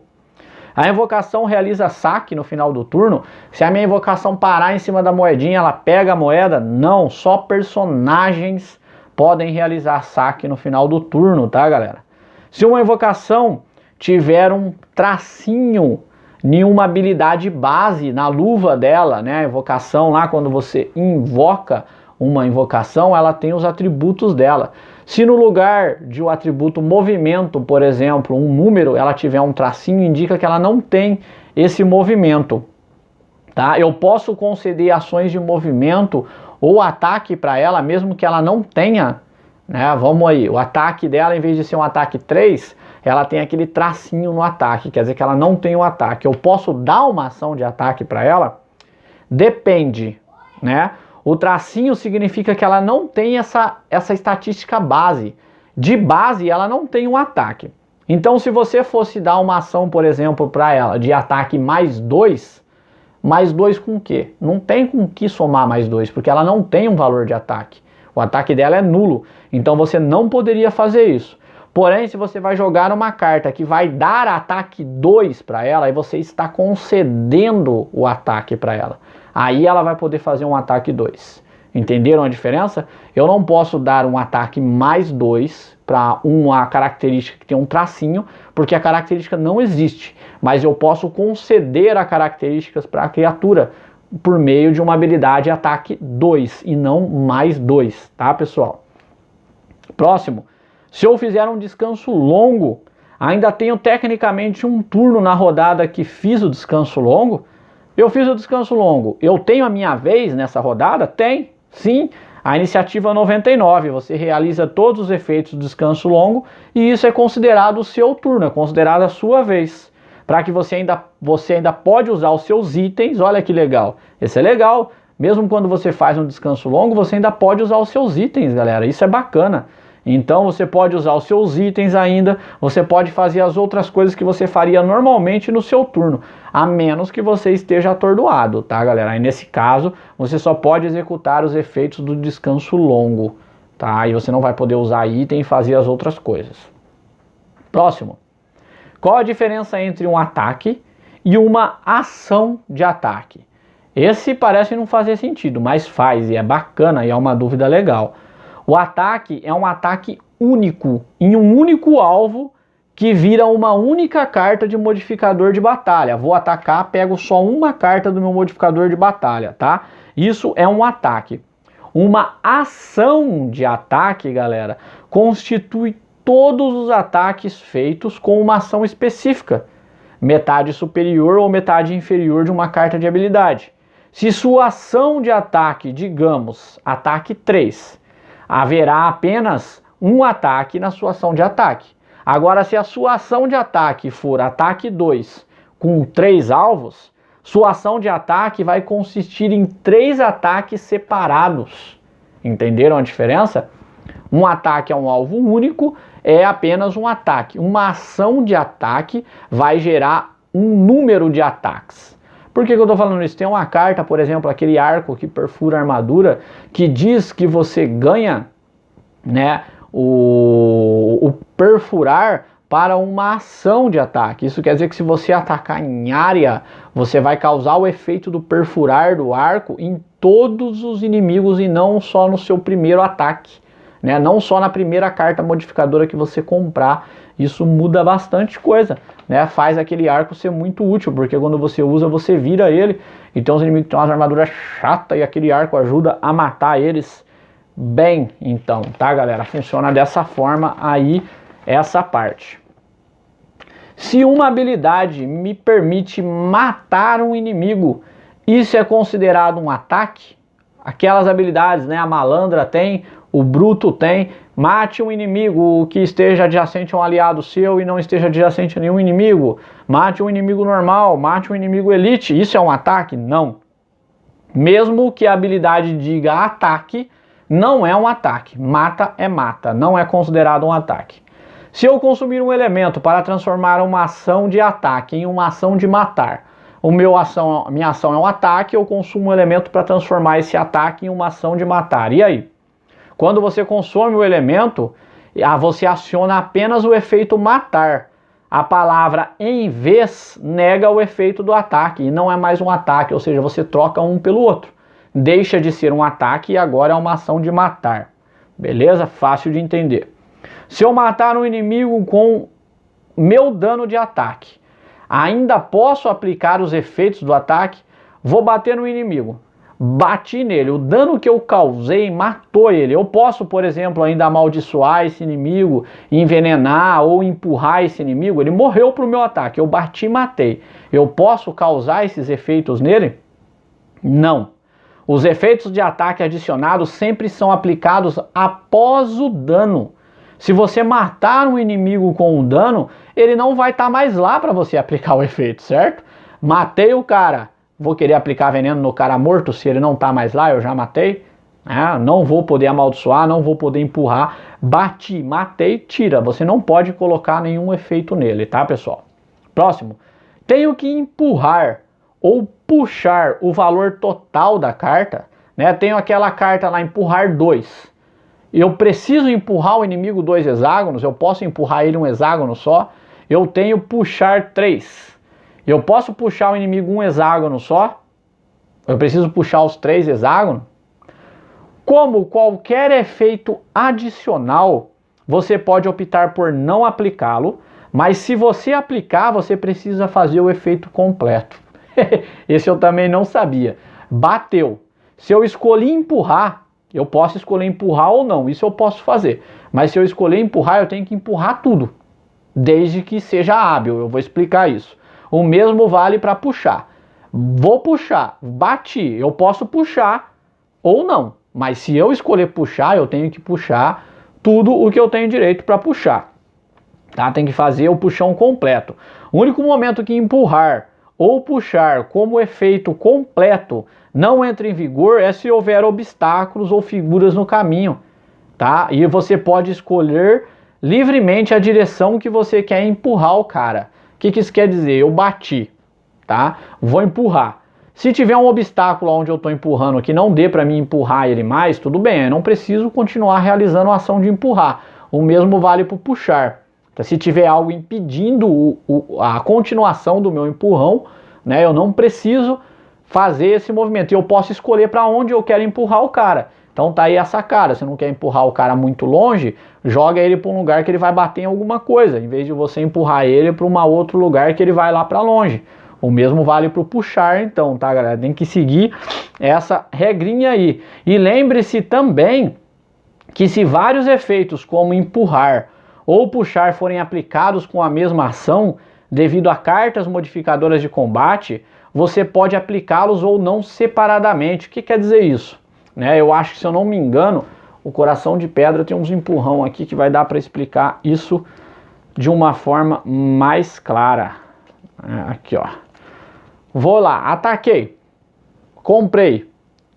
A invocação realiza saque no final do turno. Se a minha invocação parar em cima da moedinha, ela pega a moeda? Não, só personagens podem realizar saque no final do turno, tá, galera? Se uma invocação tiver um tracinho em uma habilidade base na luva dela, né, a invocação lá, quando você invoca uma invocação, ela tem os atributos dela. Se no lugar de um atributo movimento, por exemplo, um número, ela tiver um tracinho, indica que ela não tem esse movimento, tá? Eu posso conceder ações de movimento ou ataque para ela, mesmo que ela não tenha, né? Vamos aí, o ataque dela, em vez de ser um ataque 3, ela tem aquele tracinho no ataque, quer dizer que ela não tem o ataque. Eu posso dar uma ação de ataque para ela? Depende, né? O tracinho significa que ela não tem essa estatística base. de base ela não tem um ataque. Então se você fosse dar uma ação, por exemplo, para ela de ataque mais 2 com o quê? Não tem com que somar mais 2, porque ela não tem um valor de ataque. O ataque dela é nulo, então você não poderia fazer isso. Porém, se você vai jogar uma carta que vai dar ataque 2 para ela, aí você está concedendo o ataque para ela. Aí ela vai poder fazer um ataque 2. Entenderam a diferença? Eu não posso dar um ataque mais 2 para uma característica que tem um tracinho, porque a característica não existe. Mas eu posso conceder a características para a criatura por meio de uma habilidade ataque 2 e não mais 2, tá, pessoal? Próximo. Se eu fizer um descanso longo, ainda tenho tecnicamente um turno na rodada que fiz o descanso longo. Eu fiz o descanso longo. Eu tenho a minha vez nessa rodada? Tem, sim. A iniciativa 99, você realiza todos os efeitos do descanso longo e isso é considerado o seu turno, é considerado a sua vez. Para que você ainda pode usar os seus itens, olha que legal. Esse é legal. Mesmo quando você faz um descanso longo, você ainda pode usar os seus itens, galera. Isso é bacana. Então você pode usar os seus itens ainda, você pode fazer as outras coisas que você faria normalmente no seu turno, a menos que você esteja atordoado, tá, galera? Aí nesse caso, você só pode executar os efeitos do descanso longo, tá? E você não vai poder usar item e fazer as outras coisas. Próximo. Qual a diferença entre um ataque e uma ação de ataque? Esse parece não fazer sentido, mas faz e é bacana e é uma dúvida legal. O ataque é um ataque único, em um único alvo, que vira uma única carta de modificador de batalha. Vou atacar, pego só uma carta do meu modificador de batalha, tá? Isso é um ataque. Uma ação de ataque, galera, constitui todos os ataques feitos com uma ação específica, metade superior ou metade inferior de uma carta de habilidade. Se sua ação de ataque, digamos, ataque 3, haverá apenas um ataque na sua ação de ataque. Agora, se a sua ação de ataque for ataque 2 com 3 alvos, sua ação de ataque vai consistir em 3 ataques separados. Entenderam a diferença? Um ataque é um alvo único, é apenas um ataque. Uma ação de ataque vai gerar um número de ataques. Por que eu estou falando isso? Tem uma carta, por exemplo, aquele arco que perfura a armadura, que diz que você ganha, né, o perfurar para uma ação de ataque. Isso quer dizer que se você atacar em área, você vai causar o efeito do perfurar do arco em todos os inimigos e não só no seu primeiro ataque, né? Não só na primeira carta modificadora que você comprar. Isso muda bastante coisa, né? Faz aquele arco ser muito útil, porque quando você usa, você vira ele. Então os inimigos têm umas armaduras chatas e aquele arco ajuda a matar eles bem. Então, tá, galera? Funciona dessa forma aí, essa parte. Se uma habilidade me permite matar um inimigo, isso é considerado um ataque? Aquelas habilidades, né? A malandra tem, o bruto tem. Mate um inimigo que esteja adjacente a um aliado seu e não esteja adjacente a nenhum inimigo. Mate um inimigo normal, mate um inimigo elite. Isso é um ataque? Não. Mesmo que a habilidade diga ataque, não é um ataque. Mata é mata, não é considerado um ataque. Se eu consumir um elemento para transformar uma ação de ataque em uma ação de matar, minha ação é um ataque, eu consumo um elemento para transformar esse ataque em uma ação de matar. E aí? Quando você consome o elemento, você aciona apenas o efeito matar. A palavra em vez nega o efeito do ataque e não é mais um ataque, ou seja, você troca um pelo outro. Deixa de ser um ataque e agora é uma ação de matar. Beleza? Fácil de entender. Se eu matar um inimigo com meu dano de ataque, ainda posso aplicar os efeitos do ataque? Vou bater no inimigo. Bati nele, o dano que eu causei matou ele. Eu posso, por exemplo, ainda amaldiçoar esse inimigo, envenenar ou empurrar esse inimigo. Ele morreu pro meu ataque, eu bati e matei. Eu posso causar esses efeitos nele? Não. Os efeitos de ataque adicionados sempre são aplicados após o dano. Se você matar um inimigo com o dano, ele não vai estar mais lá para você aplicar o efeito, certo? Matei o cara. Vou querer aplicar veneno no cara morto se ele não tá mais lá, eu já matei? Não vou poder amaldiçoar, não vou poder empurrar. Bati, matei, tira. Você não pode colocar nenhum efeito nele, tá, pessoal? Próximo. Tenho que empurrar ou puxar o valor total da carta. Tenho aquela carta lá, empurrar 2. Eu preciso empurrar o inimigo 2 hexágonos. Eu posso empurrar ele um hexágono só. Eu tenho puxar 3. Eu posso puxar o inimigo um hexágono só. Eu preciso puxar os 3 hexágonos. Como qualquer efeito adicional, você pode optar por não aplicá-lo, mas se você aplicar, você precisa fazer o efeito completo. Esse eu também não sabia. Bateu. Se eu escolhi empurrar, eu posso escolher empurrar ou não, isso eu posso fazer. Mas se eu escolher empurrar, eu tenho que empurrar tudo, desde que seja hábil, eu vou explicar isso. O mesmo vale para puxar. Vou puxar, bati, eu posso puxar ou não. Mas se eu escolher puxar, eu tenho que puxar tudo o que eu tenho direito para puxar. Tá? Tem que fazer o puxão completo. O único momento que empurrar ou puxar como efeito completo não entra em vigor é se houver obstáculos ou figuras no caminho. Tá? E você pode escolher livremente a direção que você quer empurrar o cara. O que isso quer dizer? Eu bati, tá? Vou empurrar. Se tiver um obstáculo onde eu estou empurrando que não dê para mim empurrar ele mais, tudo bem, eu não preciso continuar realizando a ação de empurrar. O mesmo vale para o puxar. Então, se tiver algo impedindo a continuação do meu empurrão, eu não preciso fazer esse movimento. E eu posso escolher para onde eu quero empurrar o cara. Então tá aí a sacada. Se não quer empurrar o cara muito longe, joga ele para um lugar que ele vai bater em alguma coisa, em vez de você empurrar ele para um outro lugar que ele vai lá para longe. O mesmo vale para o puxar, então, tá, galera? Tem que seguir essa regrinha aí. E lembre-se também que se vários efeitos, como empurrar ou puxar, forem aplicados com a mesma ação, devido a cartas modificadoras de combate, você pode aplicá-los ou não separadamente. O que quer dizer isso? Eu acho que, se eu não me engano, o Coração de Pedra tem uns empurrão aqui que vai dar para explicar isso de uma forma mais clara. Aqui, ó. Vou lá, ataquei, comprei,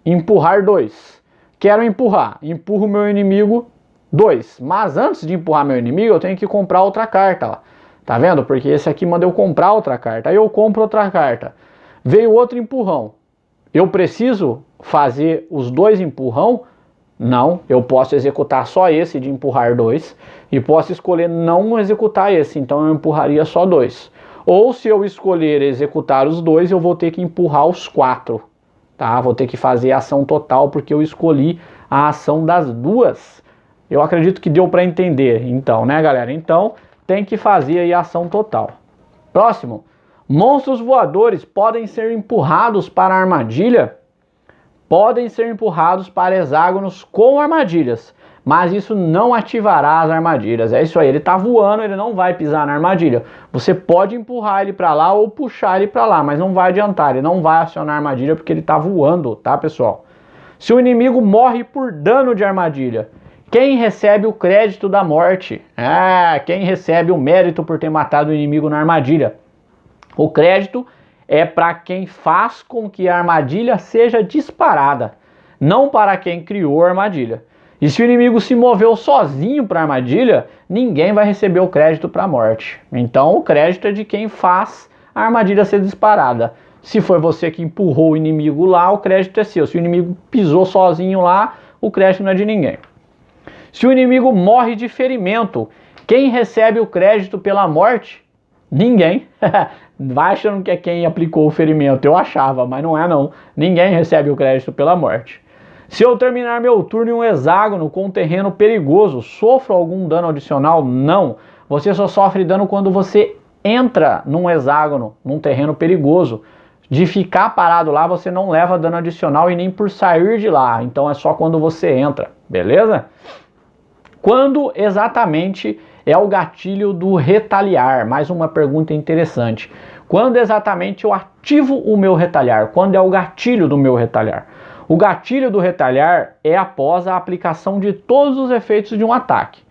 empurrar 2. Quero empurrar, empurro o meu inimigo 2. Mas antes de empurrar meu inimigo, eu tenho que comprar outra carta lá. Tá vendo? Porque esse aqui manda eu comprar outra carta. Aí eu compro outra carta. Veio outro empurrão. Eu preciso fazer os 2 empurrão? Não, eu posso executar só esse de empurrar 2 e posso escolher não executar esse, então eu empurraria só 2. Ou se eu escolher executar os 2, eu vou ter que empurrar os 4, tá? Vou ter que fazer a ação total porque eu escolhi a ação das 2. Eu acredito que deu para entender, então, né, galera? Então, tem que fazer aí a ação total. Próximo. Monstros voadores podem ser empurrados para a armadilha? Podem ser empurrados para hexágonos com armadilhas, mas isso não ativará as armadilhas. É isso aí, ele está voando, ele não vai pisar na armadilha. Você pode empurrar ele para lá ou puxar ele para lá, mas não vai adiantar, ele não vai acionar a armadilha porque ele está voando, tá, pessoal? Se o inimigo morre por dano de armadilha, quem recebe o crédito da morte? Quem recebe o mérito por ter matado o inimigo na armadilha? O crédito é para quem faz com que a armadilha seja disparada, não para quem criou a armadilha. E se o inimigo se moveu sozinho para a armadilha, ninguém vai receber o crédito para a morte. Então o crédito é de quem faz a armadilha ser disparada. Se foi você que empurrou o inimigo lá, o crédito é seu. Se o inimigo pisou sozinho lá, o crédito não é de ninguém. Se o inimigo morre de ferimento, quem recebe o crédito pela morte? Ninguém. Vai achando que é quem aplicou o ferimento. Eu achava, mas não é não. Ninguém recebe o crédito pela morte. Se eu terminar meu turno em um hexágono com um terreno perigoso, sofro algum dano adicional? Não. Você só sofre dano quando você entra num hexágono, num terreno perigoso. De ficar parado lá, você não leva dano adicional e nem por sair de lá. Então é só quando você entra, beleza? Quando exatamente é o gatilho do retaliar? Mais uma pergunta interessante. Quando exatamente eu ativo o meu retaliar? Quando é o gatilho do meu retaliar? O gatilho do retaliar é após a aplicação de todos os efeitos de um ataque.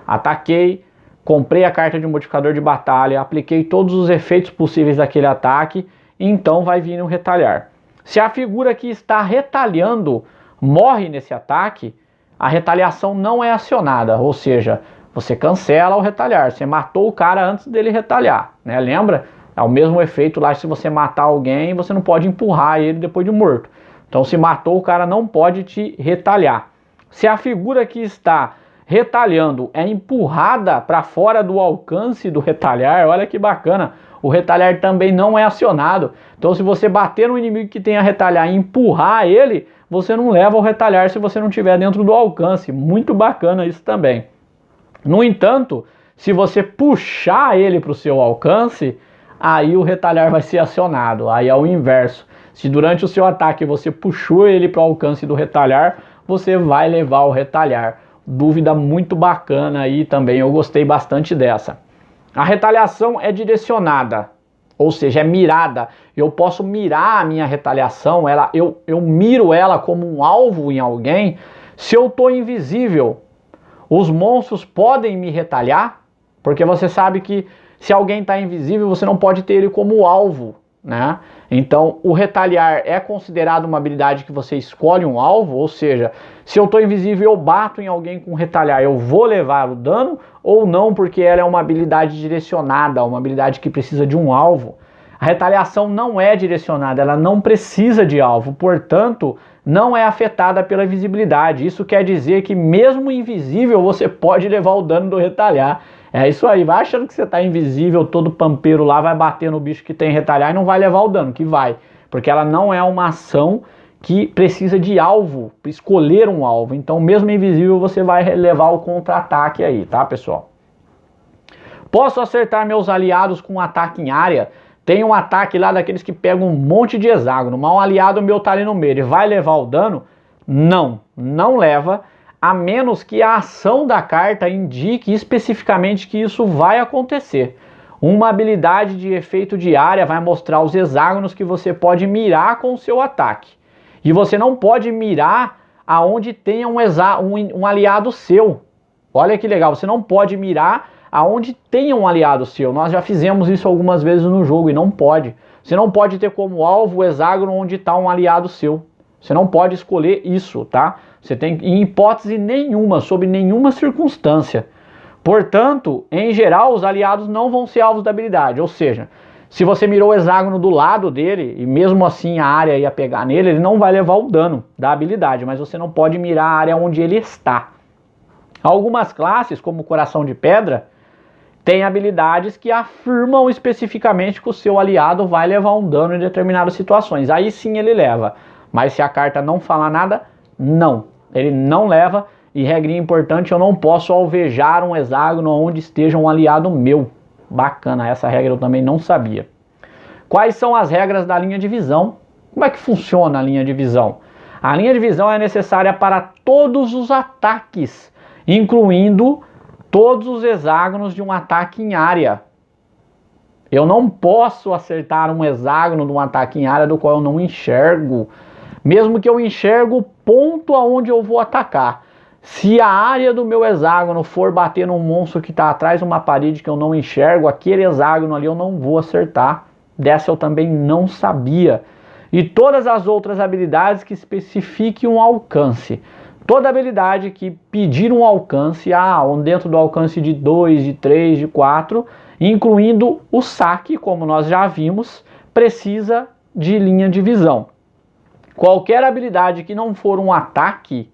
Ataquei, comprei a carta de modificador de batalha, apliquei todos os efeitos possíveis daquele ataque, então vai vir um retaliar. Se a figura que está retaliando morre nesse ataque, a retaliação não é acionada, ou seja, você cancela o retalhar, você matou o cara antes dele retalhar, né? Lembra? É o mesmo efeito lá, se você matar alguém, você não pode empurrar ele depois de morto. Então se matou, o cara não pode te retalhar. Se a figura que está retalhando é empurrada para fora do alcance do retalhar, olha que bacana, o retalhar também não é acionado. Então se você bater no inimigo que tem a retalhar e empurrar ele, você não leva o retalhar se você não estiver dentro do alcance. Muito bacana isso também. No entanto, se você puxar ele para o seu alcance, aí o retalhar vai ser acionado. Aí é o inverso. Se durante o seu ataque você puxou ele para o alcance do retalhar, você vai levar o retalhar. Dúvida muito bacana aí também, eu gostei bastante dessa. A retaliação é direcionada, ou seja, é mirada. Eu posso mirar a minha retaliação, eu miro ela como um alvo em alguém. Se eu estou invisível, os monstros podem me retalhar, porque você sabe que se alguém está invisível, você não pode ter ele como alvo, né? Então, o retalhar é considerado uma habilidade que você escolhe um alvo, ou seja, se eu estou invisível e eu bato em alguém com retalhar, eu vou levar o dano ou não, porque ela é uma habilidade direcionada, uma habilidade que precisa de um alvo. A retaliação não é direcionada, ela não precisa de alvo, portanto, não é afetada pela visibilidade. Isso quer dizer que mesmo invisível, você pode levar o dano do retalhar. É isso aí, vai achando que você está invisível, todo pampeiro lá, vai bater no bicho que tem retalhar e não vai levar o dano, que vai. Porque ela não é uma ação que precisa de alvo, escolher um alvo. Então, mesmo invisível, você vai levar o contra-ataque aí, tá, pessoal? Posso acertar meus aliados com um ataque em área? Tem um ataque lá daqueles que pegam um monte de hexágono, mas um aliado meu tá ali no meio, ele vai levar o dano? Não, não leva, a menos que a ação da carta indique especificamente que isso vai acontecer. Uma habilidade de efeito de área vai mostrar os hexágonos que você pode mirar com o seu ataque. E você não pode mirar aonde tenha um aliado seu. Olha que legal, você não pode mirar aonde tenha um aliado seu. Nós já fizemos isso algumas vezes no jogo e não pode. Você não pode ter como alvo o hexágono onde está um aliado seu. Você não pode escolher isso, tá? Você tem, em hipótese nenhuma, sob nenhuma circunstância. Portanto, em geral, os aliados não vão ser alvos da habilidade. Ou seja, se você mirou o hexágono do lado dele e mesmo assim a área ia pegar nele, ele não vai levar o dano da habilidade, mas você não pode mirar a área onde ele está. Algumas classes, como o Coração de Pedra, tem habilidades que afirmam especificamente que o seu aliado vai levar um dano em determinadas situações. Aí sim ele leva. Mas se a carta não falar nada, não. Ele não leva. E regrinha importante, eu não posso alvejar um hexágono onde esteja um aliado meu. Bacana, essa regra eu também não sabia. Quais são as regras da linha de visão? Como é que funciona a linha de visão? A linha de visão é necessária para todos os ataques, incluindo todos os hexágonos de um ataque em área. Eu não posso acertar um hexágono de um ataque em área do qual eu não enxergo. Mesmo que eu enxergo o ponto aonde eu vou atacar. Se a área do meu hexágono for bater num monstro que está atrás de uma parede que eu não enxergo, aquele hexágono ali eu não vou acertar. Dessa eu também não sabia. E todas as outras habilidades que especifiquem um alcance. Toda habilidade que pedir um alcance, dentro do alcance de 2, de 3, de 4, incluindo o saque, como nós já vimos, precisa de linha de visão. Qualquer habilidade que não for um ataque,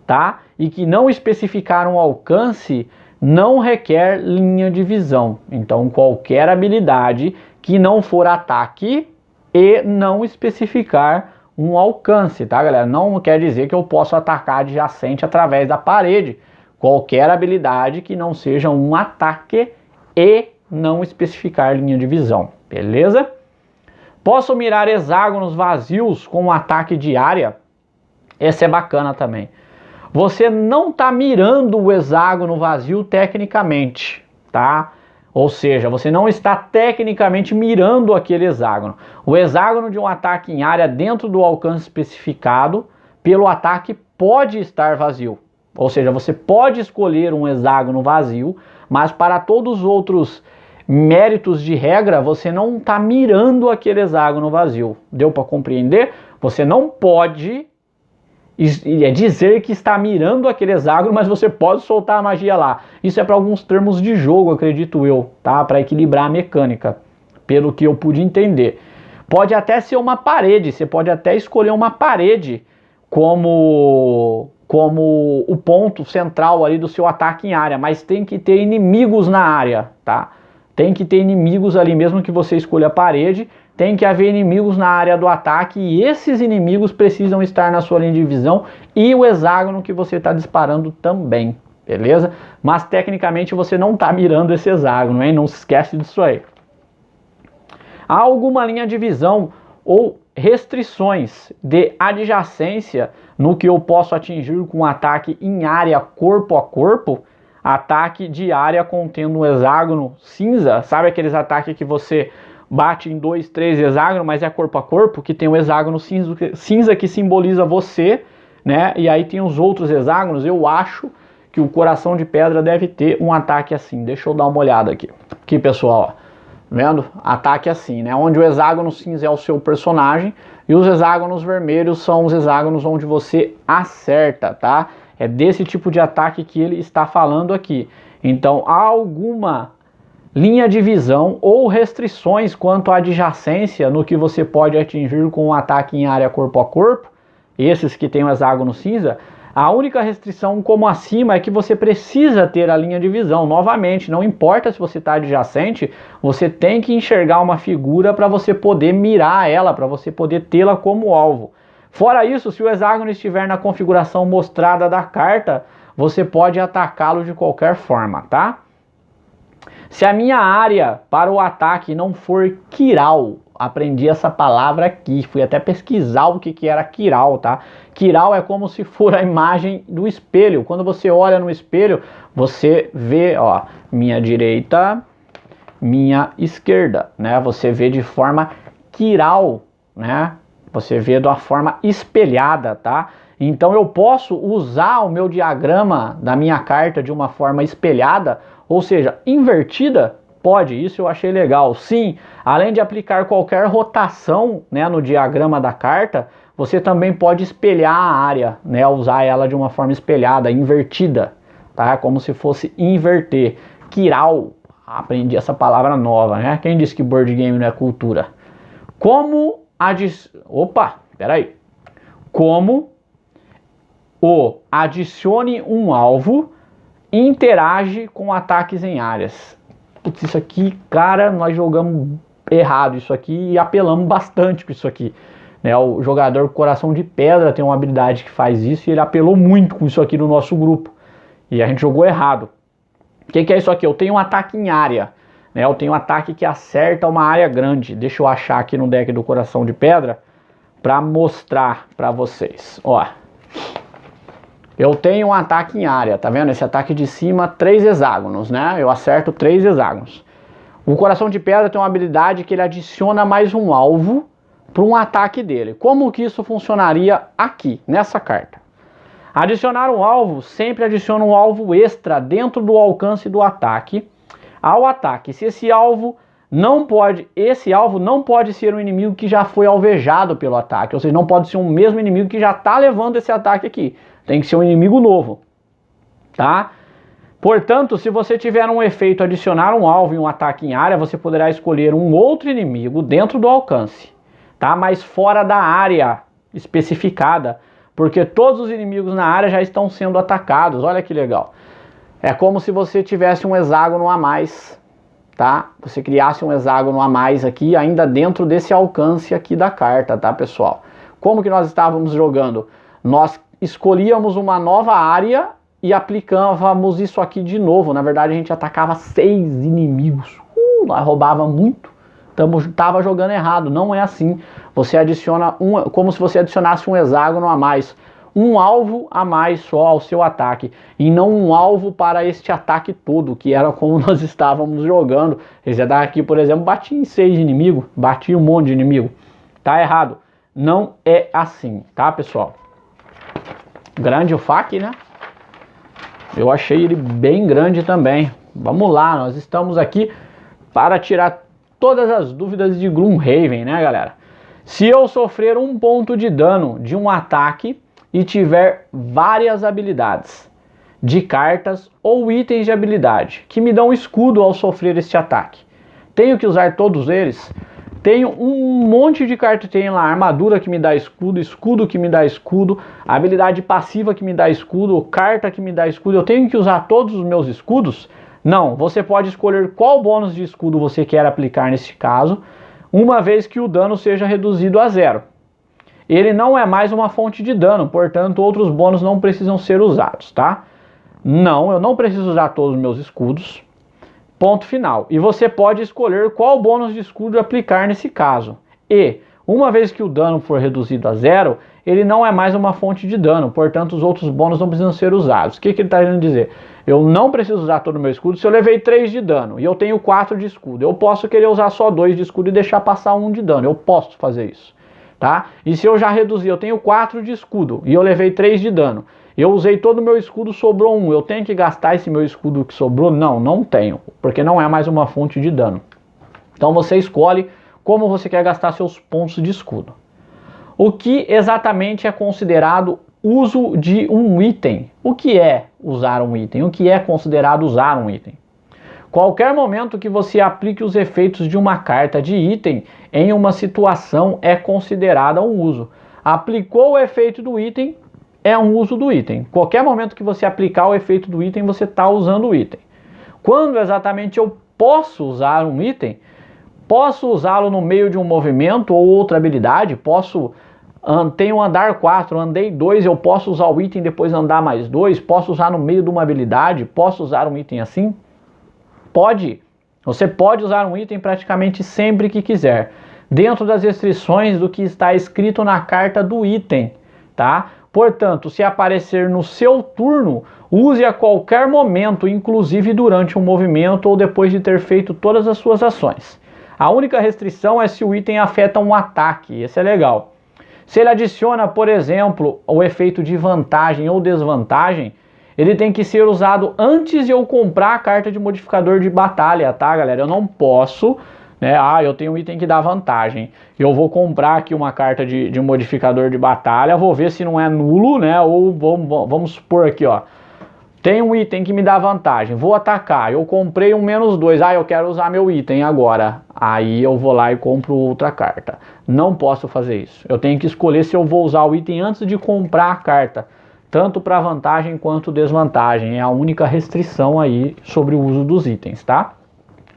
tá? E que não especificar um alcance, não requer linha de visão. Então, qualquer habilidade que não for ataque e não especificar um alcance, tá, galera? Não quer dizer que eu posso atacar adjacente através da parede. Qualquer habilidade que não seja um ataque e não especificar linha de visão, beleza? Posso mirar hexágonos vazios com um ataque de área? Esse é bacana também. Você não está mirando o hexágono vazio tecnicamente, tá? Ou seja, você não está tecnicamente mirando aquele hexágono. O hexágono de um ataque em área dentro do alcance especificado pelo ataque pode estar vazio. Ou seja, você pode escolher um hexágono vazio, mas para todos os outros méritos de regra, você não está mirando aquele hexágono vazio. Deu para compreender? Você não pode E é dizer que está mirando aquele hexágono, mas você pode soltar a magia lá. Isso é para alguns termos de jogo, acredito eu, tá? Para equilibrar a mecânica, pelo que eu pude entender. Pode até ser uma parede, você pode até escolher uma parede como o ponto central ali do seu ataque em área, mas tem que ter inimigos na área, tá? Tem que ter inimigos ali, mesmo que você escolha a parede, tem que haver inimigos na área do ataque e esses inimigos precisam estar na sua linha de visão e o hexágono que você está disparando também, beleza? Mas tecnicamente você não está mirando esse hexágono, hein? Não se esquece disso aí. Há alguma linha de visão ou restrições de adjacência no que eu posso atingir com ataque em área corpo a corpo? Ataque de área contendo um hexágono cinza, sabe aqueles ataques que você bate em 2, 3 hexágonos, mas é corpo a corpo, que tem o hexágono cinza que simboliza você, né? E aí tem os outros hexágonos. Eu acho que o coração de pedra deve ter um ataque assim. Deixa eu dar uma olhada aqui. Aqui, pessoal, ó. Vendo? Ataque assim, né? Onde o hexágono cinza é o seu personagem e os hexágonos vermelhos são os hexágonos onde você acerta, tá? É desse tipo de ataque que ele está falando aqui. Então, há alguma linha de visão ou restrições quanto à adjacência no que você pode atingir com um ataque em área corpo a corpo? Esses que tem o hexágono cinza. A única restrição, como acima, é que você precisa ter a linha de visão. Novamente, não importa se você está adjacente, você tem que enxergar uma figura para você poder mirar ela, para você poder tê-la como alvo. Fora isso, se o hexágono estiver na configuração mostrada da carta, você pode atacá-lo de qualquer forma, tá? Se a minha área para o ataque não for Kiral, aprendi essa palavra aqui, fui até pesquisar o que era Kiral, tá? Kiral é como se for a imagem do espelho. Quando você olha no espelho, você vê, ó, minha direita, minha esquerda, né? Você vê de forma Kiral, né? Você vê de uma forma espelhada, tá? Então eu posso usar o meu diagrama da minha carta de uma forma espelhada, ou seja, invertida. Pode, isso eu achei legal. Sim, além de aplicar qualquer rotação, né, no diagrama da carta, você também pode espelhar a área, né, usar ela de uma forma espelhada, invertida, tá? Como se fosse inverter. Kiral, aprendi essa palavra nova, né? Quem disse que board game não é cultura? Como o adicione um alvo interage com ataques em áreas. Putz, isso aqui, cara, nós jogamos errado isso aqui e apelamos bastante com isso aqui, né? O jogador Coração de Pedra tem uma habilidade que faz isso e ele apelou muito com isso aqui no nosso grupo. E a gente jogou errado. O que é isso aqui? Eu tenho um ataque em área, né? Eu tenho um ataque que acerta uma área grande. Deixa eu achar aqui no deck do Coração de Pedra para mostrar para vocês. Ó, eu tenho um ataque em área, tá vendo? Esse ataque de cima, 3 hexágonos, né? Eu acerto 3 hexágonos. O Coração de Pedra tem uma habilidade que ele adiciona mais um alvo para um ataque dele. Como que isso funcionaria aqui, nessa carta? Adicionar um alvo sempre adiciona um alvo extra dentro do alcance do ataque ao ataque. Se esse alvo não pode ser um inimigo que já foi alvejado pelo ataque, ou seja, não pode ser um mesmo inimigo que já está levando esse ataque aqui. Tem que ser um inimigo novo, tá? Portanto, se você tiver um efeito adicionar um alvo em um ataque em área, você poderá escolher um outro inimigo dentro do alcance, tá? Mas fora da área especificada, porque todos os inimigos na área já estão sendo atacados. Olha que legal. É como se você tivesse um hexágono a mais, tá? Você criasse um hexágono a mais aqui, ainda dentro desse alcance aqui da carta, tá, pessoal? Como que nós estávamos jogando? Nós escolhíamos uma nova área e aplicávamos isso aqui de novo. Na verdade, a gente atacava 6 inimigos. Nós roubava muito. Tava jogando errado. Não é assim. Você adiciona como se você adicionasse um hexágono a mais. Um alvo a mais só ao seu ataque. E não um alvo para este ataque todo, que era como nós estávamos jogando. Esse ataque aqui, por exemplo, batia em 6 inimigos. Batia um monte de inimigo. Tá errado. Não é assim, tá, pessoal? Grande o FAQ, né? Eu achei ele bem grande também. Vamos lá, nós estamos aqui para tirar todas as dúvidas de Gloomhaven, né, galera? Se eu sofrer 1 ponto de dano de um ataque e tiver várias habilidades de cartas ou itens de habilidade que me dão escudo ao sofrer este ataque. Tenho que usar todos eles? Tenho um monte de cartas, tem lá armadura que me dá escudo, escudo que me dá escudo, habilidade passiva que me dá escudo, carta que me dá escudo. Eu tenho que usar todos os meus escudos? Não, você pode escolher qual bônus de escudo você quer aplicar neste caso, uma vez que o dano seja reduzido a 0. Ele não é mais uma fonte de dano, portanto outros bônus não precisam ser usados, tá? Não, eu não preciso usar todos os meus escudos. Ponto final. E você pode escolher qual bônus de escudo aplicar nesse caso. E, uma vez que o dano for reduzido a 0, ele não é mais uma fonte de dano, portanto os outros bônus não precisam ser usados. O que ele está querendo dizer? Eu não preciso usar todo o meu escudo se eu levei 3 de dano e eu tenho 4 de escudo. Eu posso querer usar só 2 de escudo e deixar passar 1 de dano. Eu posso fazer isso, tá? E se eu já reduzi, eu tenho 4 de escudo e eu levei 3 de dano. Eu usei todo o meu escudo, sobrou 1. Eu tenho que gastar esse meu escudo que sobrou? Não, não tenho, porque não é mais uma fonte de dano. Então você escolhe como você quer gastar seus pontos de escudo. O que exatamente é considerado uso de um item? O que é usar um item? O que é considerado usar um item? Qualquer momento que você aplique os efeitos de uma carta de item em uma situação é considerada um uso. Aplicou o efeito do item, é um uso do item. Qualquer momento que você aplicar o efeito do item, você está usando o item. Quando exatamente eu posso usar um item? Posso usá-lo no meio de um movimento ou outra habilidade. Tenho andar 4, andei 2, eu posso usar o item e depois andar mais 2. Posso usar no meio de uma habilidade. Posso usar um item assim? Pode. Você pode usar um item praticamente sempre que quiser, dentro das restrições do que está escrito na carta do item, tá? Portanto, se aparecer no seu turno, use a qualquer momento, inclusive durante um movimento ou depois de ter feito todas as suas ações. A única restrição é se o item afeta um ataque, esse é legal. Se ele adiciona, por exemplo, o efeito de vantagem ou desvantagem, ele tem que ser usado antes de eu comprar a carta de modificador de batalha, tá, galera? Eu não posso, né? Eu tenho um item que dá vantagem. Eu vou comprar aqui uma carta de modificador de batalha, vou ver se não é nulo, né? Ou vamos supor aqui, ó. Tem um item que me dá vantagem, vou atacar. Eu comprei um -2, eu quero usar meu item agora. Aí eu vou lá e compro outra carta. Não posso fazer isso. Eu tenho que escolher se eu vou usar o item antes de comprar a carta, tanto para vantagem quanto desvantagem. É a única restrição aí sobre o uso dos itens, tá?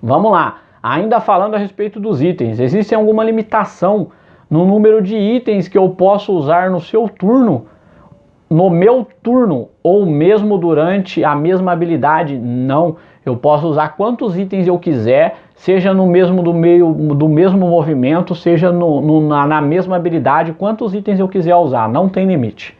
Vamos lá. Ainda falando a respeito dos itens, existe alguma limitação no número de itens que eu posso usar no seu turno, no meu turno, ou mesmo durante a mesma habilidade? Não, eu posso usar quantos itens eu quiser, seja no mesmo do mesmo movimento, seja na mesma habilidade, quantos itens eu quiser usar, não tem limite.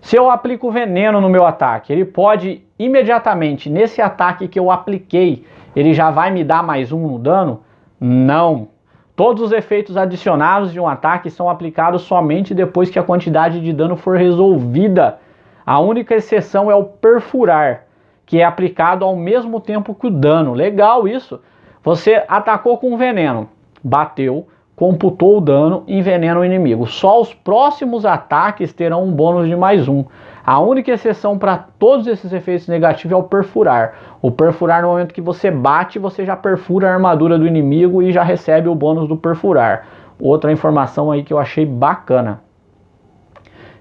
Se eu aplico veneno no meu ataque, ele pode imediatamente, nesse ataque que eu apliquei, ele já vai me dar mais 1 no dano? Não. Todos os efeitos adicionados de um ataque são aplicados somente depois que a quantidade de dano for resolvida. A única exceção é o perfurar, que é aplicado ao mesmo tempo que o dano. Legal isso. Você atacou com veneno, bateu, computou o dano, envenena o inimigo. Só os próximos ataques terão um bônus de mais 1. A única exceção para todos esses efeitos negativos é o perfurar. O perfurar, no momento que você bate, você já perfura a armadura do inimigo e já recebe o bônus do perfurar. Outra informação aí que eu achei bacana.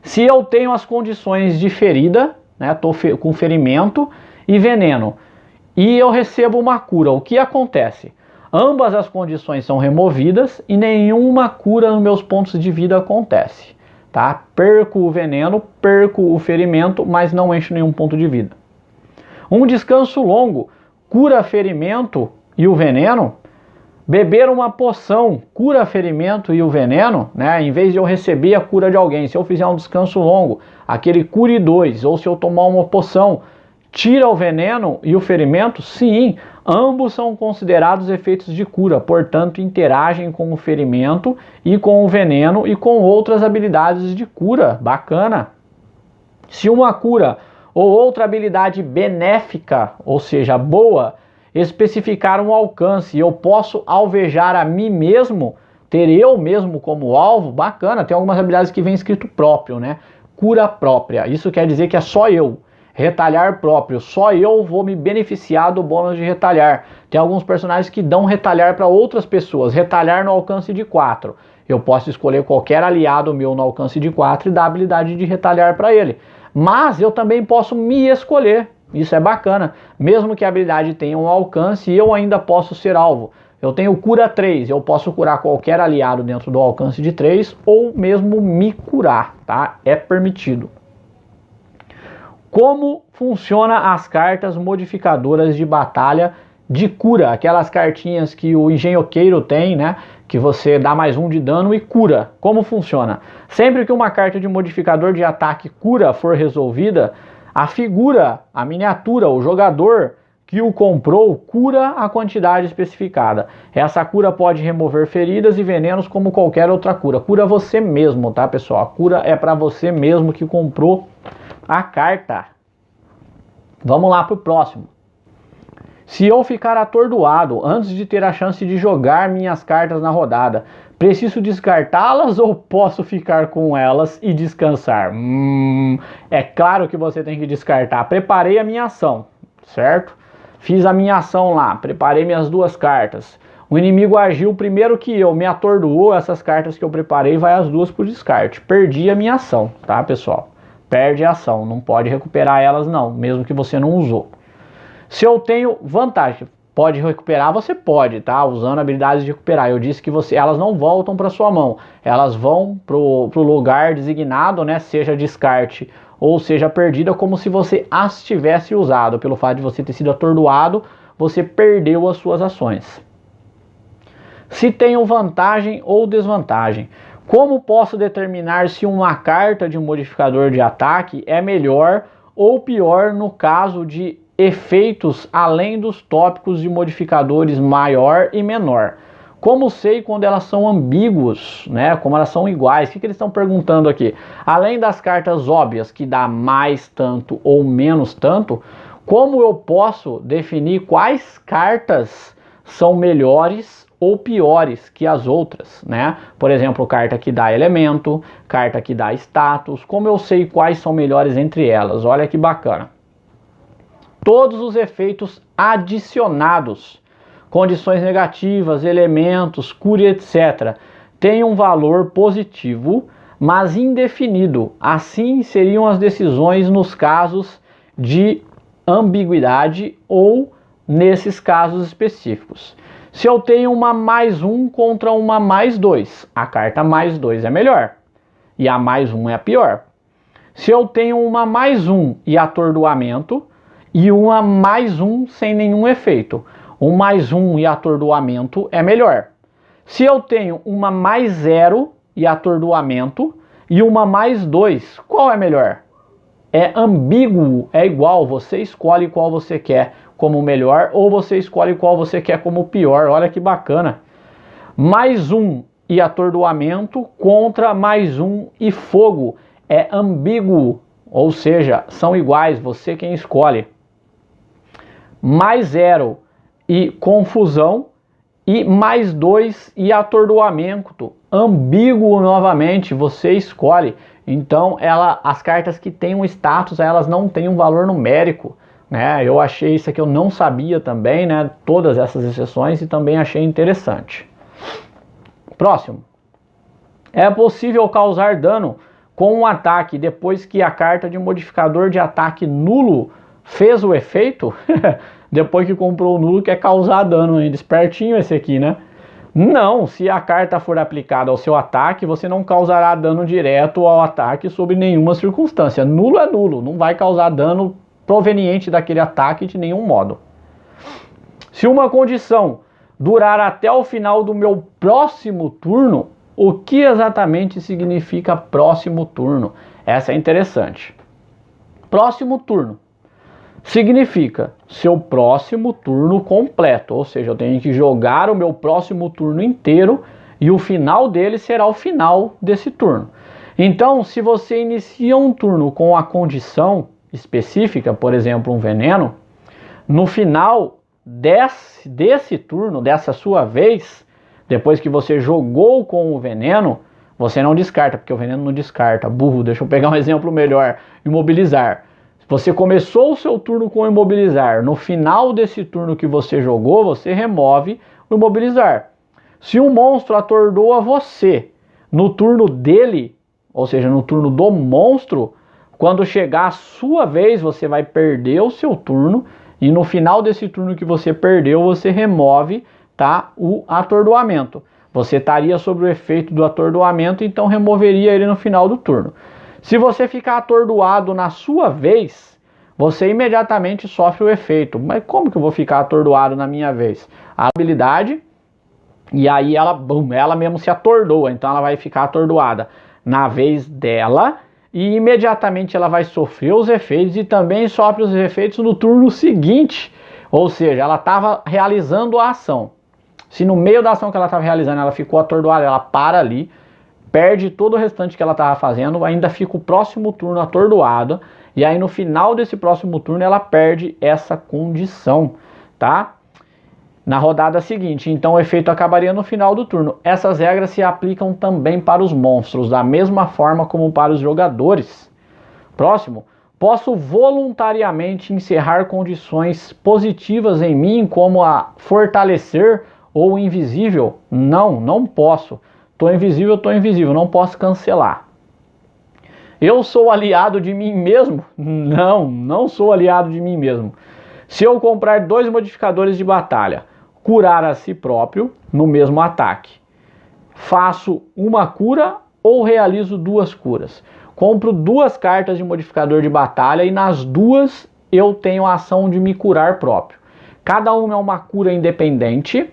Se eu tenho as condições de ferida, né, tô com ferimento e veneno, e eu recebo uma cura, o que acontece? Ambas as condições são removidas e nenhuma cura nos meus pontos de vida acontece, tá? Perco o veneno, perco o ferimento, mas não encho nenhum ponto de vida. Um descanso longo cura ferimento e o veneno. Beber uma poção cura ferimento e o veneno, né? Em vez de eu receber a cura de alguém, se eu fizer um descanso longo, aquele cure 2, ou se eu tomar uma poção, tira o veneno e o ferimento? Sim, ambos são considerados efeitos de cura, portanto interagem com o ferimento e com o veneno e com outras habilidades de cura. Bacana! Se uma cura ou outra habilidade benéfica, ou seja, boa, especificar um alcance e eu posso alvejar a mim mesmo, ter eu mesmo como alvo, bacana, tem algumas habilidades que vem escrito próprio, né? cura própria. Isso quer dizer que é só eu. Retalhar próprio, só eu vou me beneficiar do bônus de retalhar. Tem alguns personagens que dão retalhar para outras pessoas, retalhar no alcance de 4. Eu posso escolher qualquer aliado meu no alcance de 4 e dar a habilidade de retalhar para ele. Mas eu também posso me escolher, isso é bacana. Mesmo que a habilidade tenha um alcance, eu ainda posso ser alvo. Eu tenho cura 3, eu posso curar qualquer aliado dentro do alcance de 3 ou mesmo me curar, tá? É permitido. Como funciona as cartas modificadoras de batalha de cura? Aquelas cartinhas que o engenhoqueiro tem, né? Que você dá mais 1 de dano e cura. Como funciona? Sempre que uma carta de modificador de ataque cura for resolvida, a figura, a miniatura, o jogador que o comprou cura a quantidade especificada. Essa cura pode remover feridas e venenos como qualquer outra cura. Cura você mesmo, tá, pessoal? A cura é para você mesmo que comprou a carta. Vamos lá pro próximo. Se eu ficar atordoado antes de ter a chance de jogar minhas cartas na rodada, preciso descartá-las ou posso ficar com elas e descansar? É claro que você tem que descartar. Preparei a minha ação, certo? Fiz a minha ação lá, preparei minhas 2 cartas. O inimigo agiu primeiro que eu, me atordoou, essas cartas que eu preparei vai as 2 pro descarte. Perdi a minha ação, tá, pessoal? Perde a ação, não pode recuperar elas não, mesmo que você não usou. Se eu tenho vantagem, pode recuperar, você pode, tá? Usando habilidades de recuperar. Eu disse que elas não voltam para sua mão, elas vão pro lugar designado, né? Seja descarte ou seja perdida, como se você as tivesse usado. Pelo fato de você ter sido atordoado, você perdeu as suas ações. Se tenho vantagem ou desvantagem. Como posso determinar se uma carta de modificador de ataque é melhor ou pior no caso de efeitos além dos tópicos de modificadores maior e menor? Como sei quando elas são ambíguos, né? Como elas são iguais? O que eles estão perguntando aqui? Além das cartas óbvias, que dá mais tanto ou menos tanto, como eu posso definir quais cartas são melhores ou piores que as outras, né? Por exemplo, carta que dá elemento, carta que dá status. Como eu sei quais são melhores entre elas? Olha que bacana. Todos os efeitos adicionados, condições negativas, elementos, cura, etc., têm um valor positivo, mas indefinido. Assim seriam as decisões nos casos de ambiguidade ou nesses casos específicos. Se eu tenho uma +1 contra uma +2, a carta +2 é melhor e a +1 é a pior. Se eu tenho uma +1 e atordoamento e uma +1 sem nenhum efeito, um +1 e atordoamento é melhor. Se eu tenho uma +0 e atordoamento e uma +2, qual é melhor? É ambíguo, é igual, você escolhe qual você quer como melhor ou você escolhe qual você quer como pior. Olha que bacana. +1 e atordoamento contra +1 e fogo. É ambíguo, ou seja, são iguais, você quem escolhe. +0 e confusão e +2 e atordoamento. Ambíguo novamente, você escolhe. Então, as cartas que têm um status, elas não têm um valor numérico, né? Eu achei isso aqui, eu não sabia também, né? Todas essas exceções, e também achei interessante. Próximo. É possível causar dano com um ataque depois que a carta de modificador de ataque nulo fez o efeito? Depois que comprou o nulo, quer causar dano ainda. Espertinho esse aqui, né? Não, se a carta for aplicada ao seu ataque, você não causará dano direto ao ataque sob nenhuma circunstância. Nulo é nulo, não vai causar dano proveniente daquele ataque de nenhum modo. Se uma condição durar até o final do meu próximo turno, o que exatamente significa próximo turno? Essa é interessante. Próximo turno significa seu próximo turno completo, ou seja, eu tenho que jogar o meu próximo turno inteiro e o final dele será o final desse turno. Então, se você inicia um turno com a condição específica, por exemplo, um veneno, no final desse turno, dessa sua vez, depois que você jogou com o veneno, você não descarta, porque o veneno não descarta. Burro, deixa eu pegar um exemplo melhor. Imobilizar. Você começou o seu turno com o imobilizar. No final desse turno que você jogou, você remove o imobilizar. Se um monstro atordoa você no turno dele, ou seja, no turno do monstro, quando chegar a sua vez, você vai perder o seu turno. E no final desse turno que você perdeu, você remove, tá, o atordoamento. Você estaria sob o efeito do atordoamento, então removeria ele no final do turno. Se você ficar atordoado na sua vez, você imediatamente sofre o efeito. Mas como que eu vou ficar atordoado na minha vez? A habilidade, e aí ela mesmo se atordoa, então ela vai ficar atordoada na vez dela, e imediatamente ela vai sofrer os efeitos e também sofre os efeitos no turno seguinte. Ou seja, ela estava realizando a ação. Se no meio da ação que ela estava realizando ela ficou atordoada, ela para ali, perde todo o restante que ela estava fazendo, ainda fica o próximo turno atordoada, e aí no final desse próximo turno ela perde essa condição, tá? Na rodada seguinte, então o efeito acabaria no final do turno. Essas regras se aplicam também para os monstros, da mesma forma como para os jogadores. Próximo, posso voluntariamente encerrar condições positivas em mim, como a fortalecer ou invisível? Não, não posso. Tô invisível, não posso cancelar. Eu sou aliado de mim mesmo? Não, não sou aliado de mim mesmo. Se eu comprar 2 modificadores de batalha, curar a si próprio no mesmo ataque, faço uma cura ou realizo 2 curas. Compro 2 cartas de modificador de batalha e nas 2 eu tenho a ação de me curar próprio. Cada uma é uma cura independente,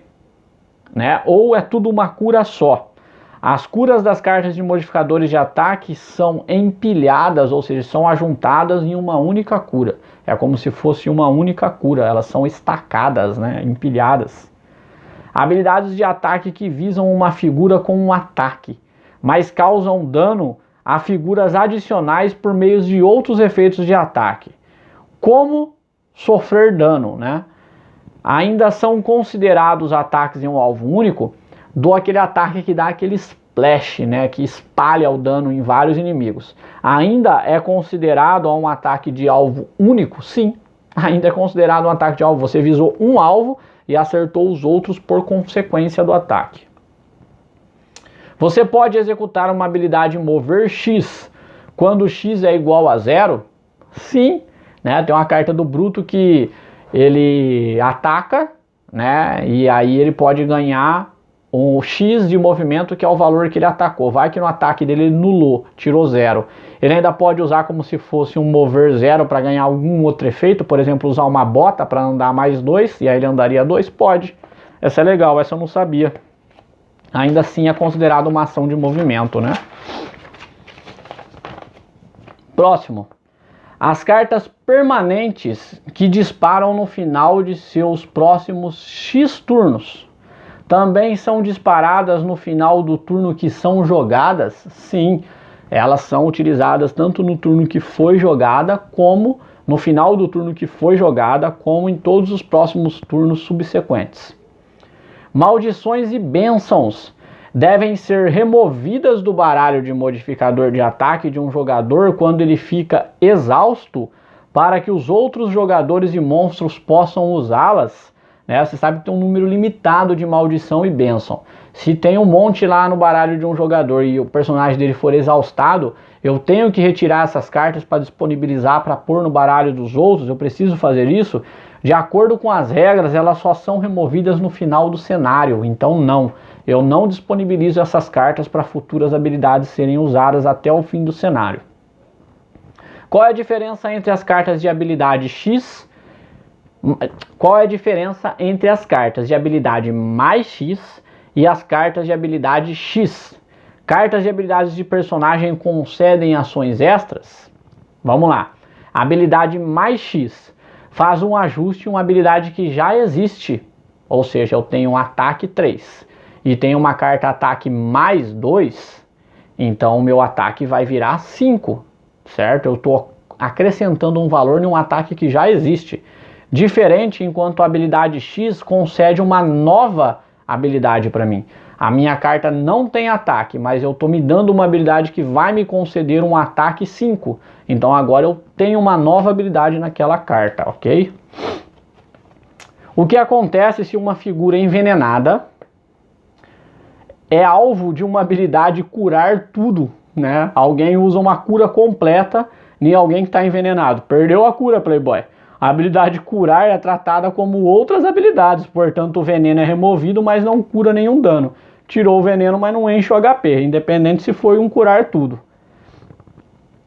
né? Ou é tudo uma cura só. As curas das cartas de modificadores de ataque são empilhadas, ou seja, são ajuntadas em uma única cura. É como se fosse uma única cura, elas são estacadas, né? Empilhadas. Habilidades de ataque que visam uma figura com um ataque, mas causam dano a figuras adicionais por meio de outros efeitos de ataque. Como sofrer dano, né? Ainda são considerados ataques em um alvo único do aquele ataque que dá aquele splash, né, que espalha o dano em vários inimigos. Ainda é considerado um ataque de alvo único? Sim, ainda é considerado um ataque de alvo. Você visou um alvo e acertou os outros por consequência do ataque. Você pode executar uma habilidade mover X quando X é igual a 0? Sim, né, tem uma carta do Bruto que ele ataca, né, e aí ele pode ganhar um X de movimento, que é o valor que ele atacou. Vai que no ataque dele ele nulou, tirou 0. Ele ainda pode usar como se fosse um mover 0 para ganhar algum outro efeito, por exemplo, usar uma bota para andar mais 2, e aí ele andaria 2, pode. Essa é legal, essa eu não sabia. Ainda assim é considerado uma ação de movimento, né? Próximo. As cartas permanentes que disparam no final de seus próximos X turnos também são disparadas no final do turno que são jogadas? Sim, elas são utilizadas tanto no turno que foi jogada, como no final do turno que foi jogada, como em todos os próximos turnos subsequentes. Maldições e bênçãos devem ser removidas do baralho de modificador de ataque de um jogador quando ele fica exausto, para que os outros jogadores e monstros possam usá-las. Né? Você sabe que tem um número limitado de maldição e bênção. Se tem um monte lá no baralho de um jogador e o personagem dele for exaustado, eu tenho que retirar essas cartas para disponibilizar para pôr no baralho dos outros. Eu preciso fazer isso. De acordo com as regras, elas só são removidas no final do cenário. Então não, eu não disponibilizo essas cartas para futuras habilidades serem usadas até o fim do cenário. Qual é a diferença entre as cartas de habilidade X? Qual é a diferença entre as cartas de habilidade mais X e as cartas de habilidade X? Cartas de habilidades de personagem concedem ações extras? Vamos lá. A habilidade mais X faz um ajuste em uma habilidade que já existe. Ou seja, eu tenho um ataque 3 e tenho uma carta ataque mais 2, então o meu ataque vai virar 5, certo? Eu estou acrescentando um valor em um ataque que já existe. Diferente enquanto a habilidade X concede uma nova habilidade para mim. A minha carta não tem ataque, mas eu estou me dando uma habilidade que vai me conceder um ataque 5. Então agora eu tenho uma nova habilidade naquela carta, ok? O que acontece se uma figura envenenada é alvo de uma habilidade curar tudo, né? Alguém usa uma cura completa em alguém que está envenenado. Perdeu a cura, Playboy. A habilidade curar é tratada como outras habilidades, portanto o veneno é removido, mas não cura nenhum dano. Tirou o veneno, mas não enche o HP, independente se foi um curar tudo.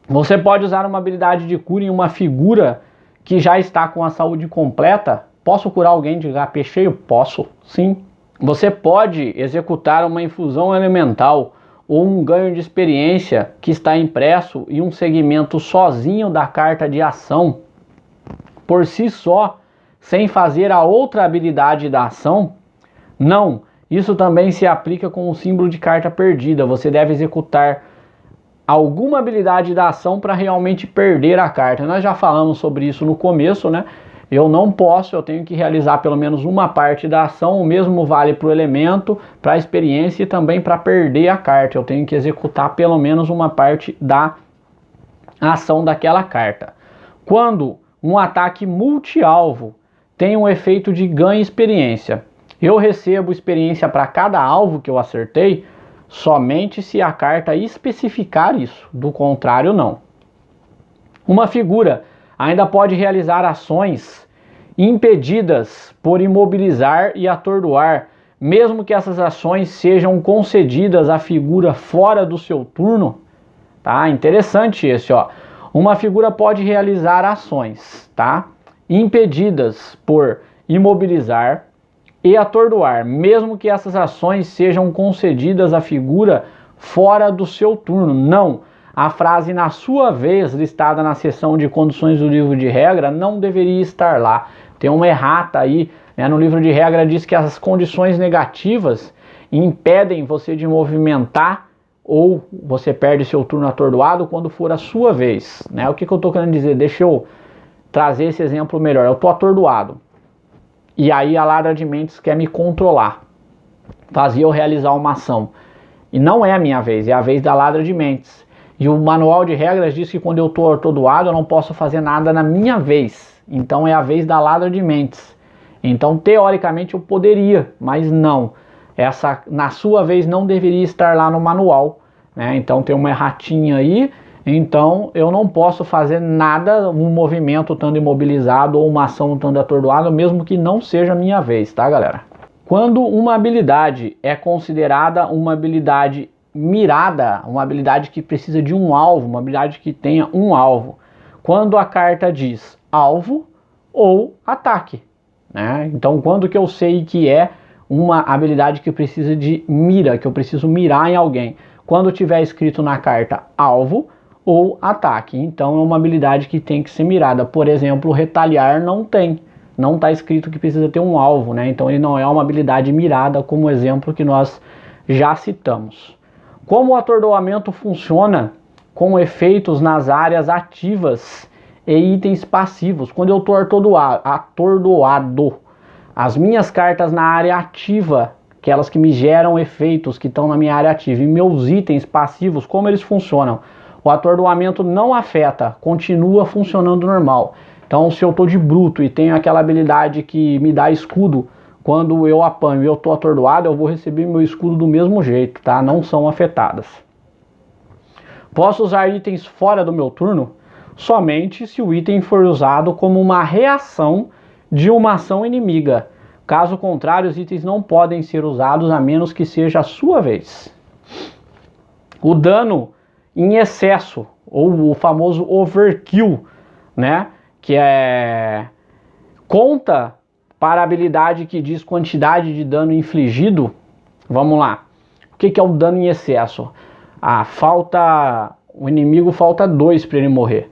Você pode usar uma habilidade de cura em uma figura que já está com a saúde completa. Posso curar alguém de HP cheio? Posso, sim. Você pode executar uma infusão elemental ou um ganho de experiência que está impresso em um segmento sozinho da carta de ação, por si só, sem fazer a outra habilidade da ação? Não, isso também se aplica com o símbolo de carta perdida. Você deve executar alguma habilidade da ação para realmente perder a carta. Nós já falamos sobre isso no começo, né? Eu não posso, eu tenho que realizar pelo menos uma parte da ação. O mesmo vale para o elemento, para a experiência e também para perder a carta. Eu tenho que executar pelo menos uma parte da ação daquela carta. Quando um ataque multi-alvo tem um efeito de ganho experiência, eu recebo experiência para cada alvo que eu acertei somente se a carta especificar isso, do contrário não. Uma figura ainda pode realizar ações impedidas por imobilizar e atordoar, mesmo que essas ações sejam concedidas à figura fora do seu turno. Tá? Interessante esse, ó. Uma figura pode realizar ações, tá? Impedidas por imobilizar e atordoar, mesmo que essas ações sejam concedidas à figura fora do seu turno. Não. A frase "na sua vez", listada na seção de condições do livro de regra, não deveria estar lá. Tem uma errata aí, né? No livro de regra diz que as condições negativas impedem você de movimentar ou você perde seu turno atordoado quando for a sua vez, né? O que eu estou querendo dizer? Deixa eu trazer esse exemplo melhor. Eu estou atordoado e aí a ladra de mentes quer me controlar, fazia eu realizar uma ação, e não é a minha vez, é a vez da ladra de mentes. E o manual de regras diz que quando eu estou atordoado eu não posso fazer nada na minha vez. Então é a vez da ladra de mentes. Então teoricamente eu poderia, mas não. Essa "na sua vez" não deveria estar lá no manual, né? Então tem uma erratinha aí. Então eu não posso fazer nada, um movimento estando imobilizado ou uma ação estando atordoado, mesmo que não seja a minha vez, tá, galera? Quando uma habilidade é considerada uma habilidade mirada, uma habilidade que precisa de um alvo, uma habilidade que tenha um alvo, quando a carta diz alvo ou ataque, né? Então quando que eu sei que é uma habilidade que precisa de mira, que eu preciso mirar em alguém? Quando tiver escrito na carta alvo ou ataque. Então é uma habilidade que tem que ser mirada. Por exemplo, retalhar não está escrito que precisa ter um alvo, né? Então ele não é uma habilidade mirada, como o exemplo que nós já citamos. Como o atordoamento funciona com efeitos nas áreas ativas e itens passivos? Quando eu estou atordoado, as minhas cartas na área ativa, aquelas que me geram efeitos que estão na minha área ativa, e meus itens passivos, como eles funcionam? O atordoamento não afeta, continua funcionando normal. Então se eu estou de bruto e tenho aquela habilidade que me dá escudo, quando eu apanho e eu estou atordoado, eu vou receber meu escudo do mesmo jeito, tá? Não são afetadas. Posso usar itens fora do meu turno? Somente se o item for usado como uma reação de uma ação inimiga. Caso contrário, os itens não podem ser usados a menos que seja a sua vez. O dano em excesso, ou o famoso overkill, né? Que conta para a habilidade que diz quantidade de dano infligido. Vamos lá. O que é o dano em excesso? O inimigo falta 2 para ele morrer.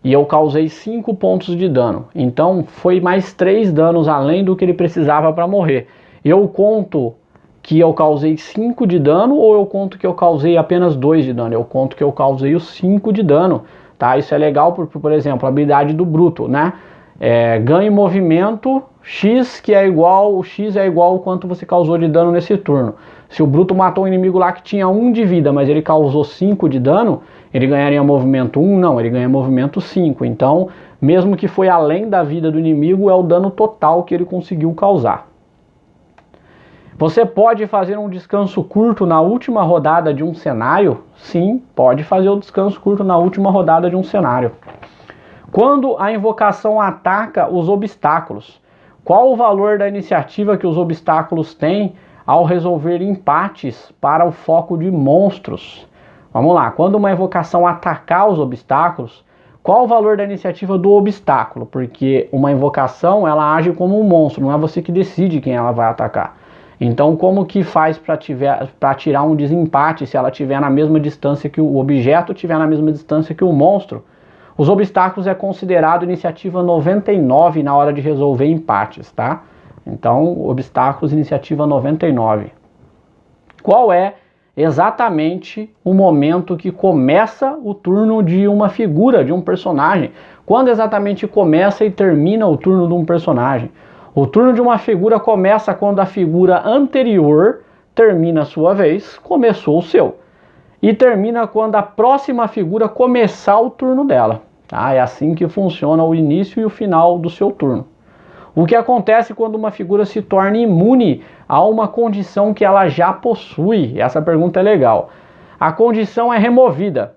E eu causei 5 pontos de dano. Então foi mais 3 danos além do que ele precisava para morrer. Eu conto que eu causei 5 de dano ou eu conto que eu causei apenas 2 de dano? Eu conto que eu causei os 5 de dano. Tá? Isso é legal, por exemplo, a habilidade do bruto, né? Ganhe movimento X, que é igual, o X é igual ao quanto você causou de dano nesse turno. Se o Bruto matou um inimigo lá que tinha 1 de vida, mas ele causou 5 de dano, ele ganharia movimento 1? Não, ele ganha movimento 5. Então, mesmo que foi além da vida do inimigo, é o dano total que ele conseguiu causar. Você pode fazer um descanso curto na última rodada de um cenário? Sim, pode fazer o descanso curto na última rodada de um cenário. Quando a invocação ataca os obstáculos, qual o valor da iniciativa que os obstáculos têm ao resolver empates para o foco de monstros? Vamos lá, quando uma invocação atacar os obstáculos, qual o valor da iniciativa do obstáculo? Porque uma invocação, ela age como um monstro, não é você que decide quem ela vai atacar. Então, como que faz para tirar um desempate se ela estiver na mesma distância que o objeto estiver na mesma distância que o monstro? Os obstáculos é considerado iniciativa 99 na hora de resolver empates, tá? Então, obstáculos, iniciativa 99. Qual é exatamente o momento que começa o turno de uma figura, de um personagem? Quando exatamente começa e termina o turno de um personagem? O turno de uma figura começa quando a figura anterior termina a sua vez, começou o seu. E termina quando a próxima figura começar o turno dela. Tá? É assim que funciona o início e o final do seu turno. O que acontece quando uma figura se torna imune a uma condição que ela já possui? Essa pergunta é legal. A condição é removida.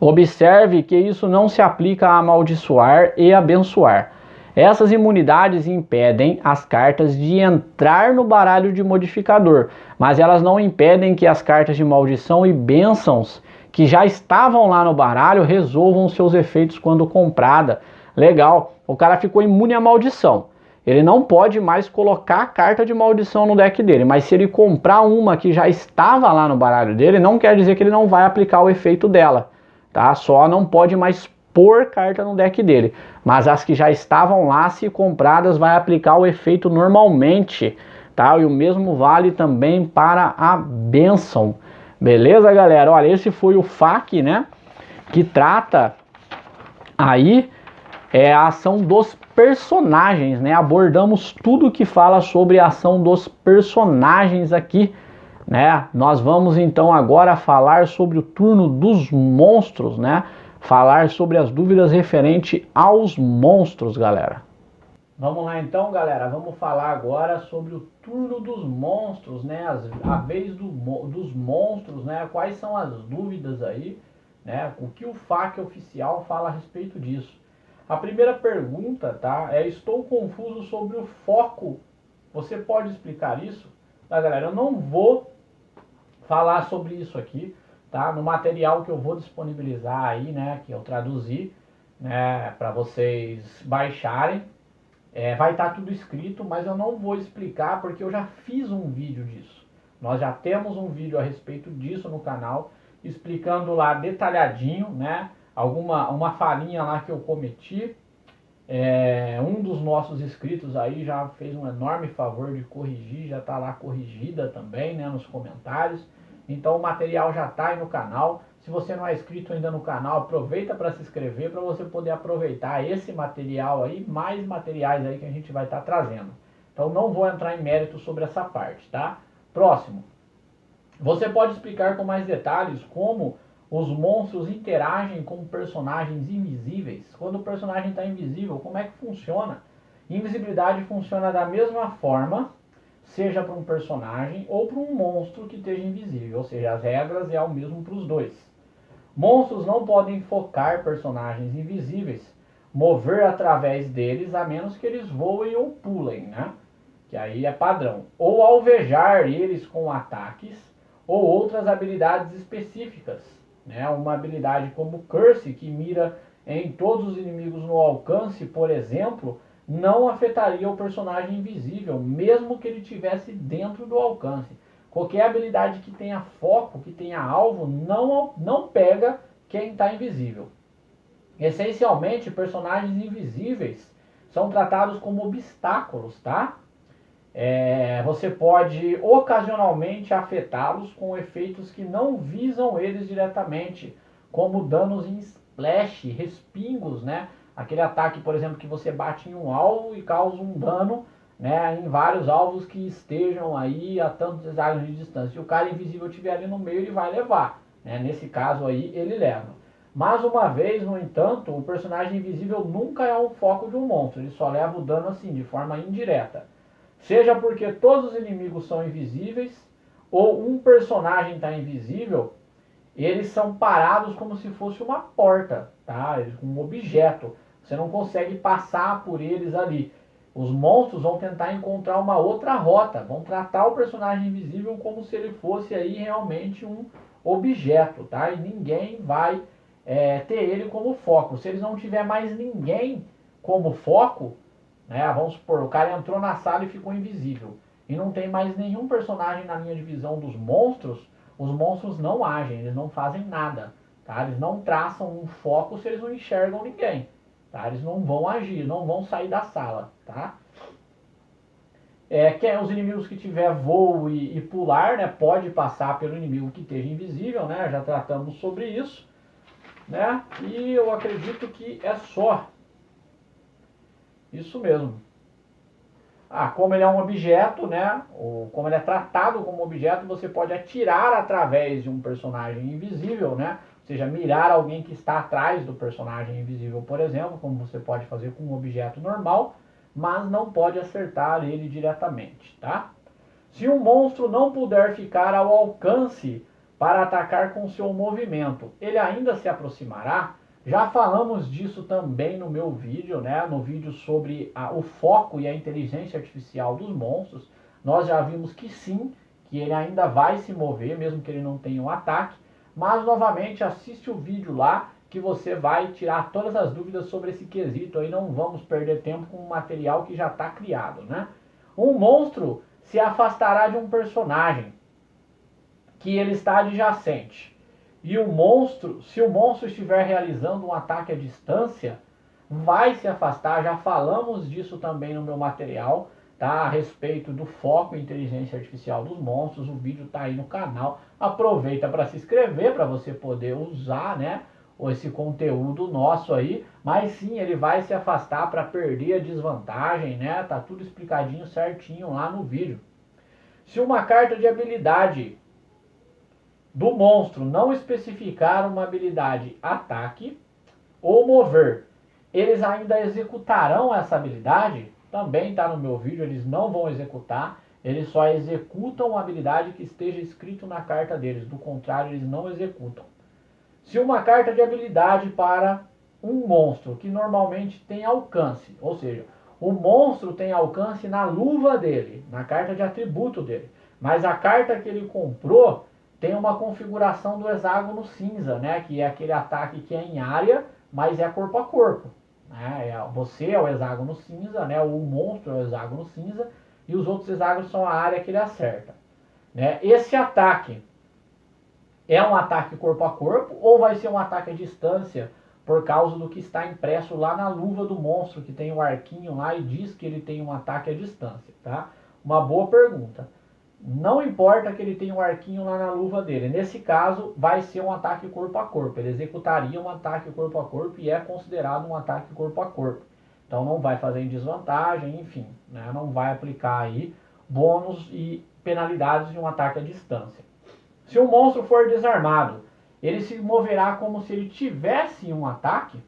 Observe que isso não se aplica a amaldiçoar e abençoar. Essas imunidades impedem as cartas de entrar no baralho de modificador, mas elas não impedem que as cartas de maldição e bênçãos que já estavam lá no baralho resolvam seus efeitos quando comprada. Legal, o cara ficou imune à maldição. Ele não pode mais colocar a carta de maldição no deck dele, mas se ele comprar uma que já estava lá no baralho dele, não quer dizer que ele não vai aplicar o efeito dela, tá? Só não pode mais pôr carta no deck dele, mas as que já estavam lá, se compradas, vai aplicar o efeito normalmente, tá? E o mesmo vale também para a bênção. Beleza, galera? Olha, esse foi o FAQ, né? Que trata aí a ação dos personagens, né? Abordamos tudo que fala sobre a ação dos personagens aqui, né? Nós vamos então agora falar sobre o turno dos monstros, né? Falar sobre as dúvidas referente aos monstros, galera. Vamos lá então, galera, vamos falar agora sobre o turno dos monstros, né? A vez dos monstros, né? Quais são as dúvidas aí, né? O que o FAQ oficial fala a respeito disso? A primeira pergunta, tá? Estou confuso sobre o foco. Você pode explicar isso? Tá, galera? Eu não vou falar sobre isso aqui, tá? No material que eu vou disponibilizar aí, né? Que eu traduzi, né? Para vocês baixarem. Vai estar tudo escrito, mas eu não vou explicar porque eu já fiz um vídeo disso. Nós já temos um vídeo a respeito disso no canal, explicando lá detalhadinho, né? Uma falhinha lá que eu cometi. Um dos nossos inscritos aí já fez um enorme favor de corrigir, já está lá corrigida também, né, nos comentários. Então o material já está aí no canal. Se você não é inscrito ainda no canal, aproveita para se inscrever para você poder aproveitar esse material aí, mais materiais aí que a gente vai estar trazendo. Então não vou entrar em mérito sobre essa parte, tá? Próximo. Você pode explicar com mais detalhes como os monstros interagem com personagens invisíveis? Quando o personagem está invisível, como é que funciona? Invisibilidade funciona da mesma forma, seja para um personagem ou para um monstro que esteja invisível, ou seja, as regras é o mesmo para os dois. Monstros não podem focar personagens invisíveis, mover através deles, a menos que eles voem ou pulem, né? Que aí é padrão. Ou alvejar eles com ataques ou outras habilidades específicas, né? Uma habilidade como Curse, que mira em todos os inimigos no alcance, por exemplo, não afetaria o personagem invisível, mesmo que ele estivesse dentro do alcance. Qualquer habilidade que tenha foco, que tenha alvo, não pega quem está invisível. Essencialmente, personagens invisíveis são tratados como obstáculos, tá? Você pode ocasionalmente afetá-los com efeitos que não visam eles diretamente, como danos em splash, respingos, né? Aquele ataque, por exemplo, que você bate em um alvo e causa um dano né, em vários alvos que estejam aí a tantos hexágonos de distância. Se o cara invisível estiver ali no meio, ele vai levar. Né? Nesse caso aí, ele leva. Mas uma vez, no entanto, o personagem invisível nunca é o foco de um monstro. Ele só leva o dano assim, de forma indireta. Seja porque todos os inimigos são invisíveis, ou um personagem está invisível, eles são parados como se fosse uma porta, tá? Um objeto. Você não consegue passar por eles ali. Os monstros vão tentar encontrar uma outra rota, vão tratar o personagem invisível como se ele fosse aí realmente um objeto, tá? E ninguém vai ter ele como foco. Se eles não tiver mais ninguém como foco, né? Vamos supor, o cara entrou na sala e ficou invisível. E não tem mais nenhum personagem na linha de visão dos monstros, os monstros não agem, eles não fazem nada. Tá? Eles não traçam um foco se eles não enxergam ninguém. Tá? Eles não vão agir, não vão sair da sala. Tá? Os inimigos que tiver voo e pular, né, pode passar pelo inimigo que esteja invisível, né? Já tratamos sobre isso. Né? E eu acredito que é só. Isso mesmo. Como ele é um objeto, né? Ou como ele é tratado como objeto, você pode atirar através de um personagem invisível, né? Ou seja, mirar alguém que está atrás do personagem invisível, por exemplo, como você pode fazer com um objeto normal, mas não pode acertar ele diretamente, tá? Se um monstro não puder ficar ao alcance para atacar com seu movimento, ele ainda se aproximará? Já falamos disso também no meu vídeo, né? No vídeo sobre o foco e a inteligência artificial dos monstros. Nós já vimos que sim, que ele ainda vai se mover, mesmo que ele não tenha um ataque. Mas, novamente, assiste o vídeo lá, que você vai tirar todas as dúvidas sobre esse quesito. Aí não vamos perder tempo com um material que já está criado, né? Um monstro se afastará de um personagem que ele está adjacente. E o monstro, se o monstro estiver realizando um ataque à distância, vai se afastar. Já falamos disso também no meu material, tá? A respeito do foco e inteligência artificial dos monstros. O vídeo está aí no canal. Aproveita para se inscrever para você poder usar, né, esse conteúdo nosso aí. Mas sim, ele vai se afastar para perder a desvantagem, né? Tá tudo explicadinho certinho lá no vídeo. Se uma carta de habilidade do monstro não especificar uma habilidade ataque ou mover, eles ainda executarão essa habilidade? Também está no meu vídeo, eles não vão executar, eles só executam a habilidade que esteja escrito na carta deles, do contrário eles não executam. Se uma carta de habilidade para um monstro que normalmente tem alcance, ou seja, o monstro tem alcance na luva dele, na carta de atributo dele, mas a carta que ele comprou tem uma configuração do hexágono cinza, né? Que é aquele ataque que é em área, mas é corpo a corpo. Né? Você é o hexágono cinza, né? O monstro é o hexágono cinza, e os outros hexágonos são a área que ele acerta. Né? Esse ataque é um ataque corpo a corpo ou vai ser um ataque à distância por causa do que está impresso lá na luva do monstro, que tem o arquinho lá e diz que ele tem um ataque à distância, tá? Uma boa pergunta. Não importa que ele tenha um arquinho lá na luva dele. Nesse caso, vai ser um ataque corpo a corpo. Ele executaria um ataque corpo a corpo e é considerado um ataque corpo a corpo. Então não vai fazer em desvantagem, enfim, né? Não vai aplicar aí bônus e penalidades de um ataque à distância. Se o monstro for desarmado, ele se moverá como se ele tivesse um ataque?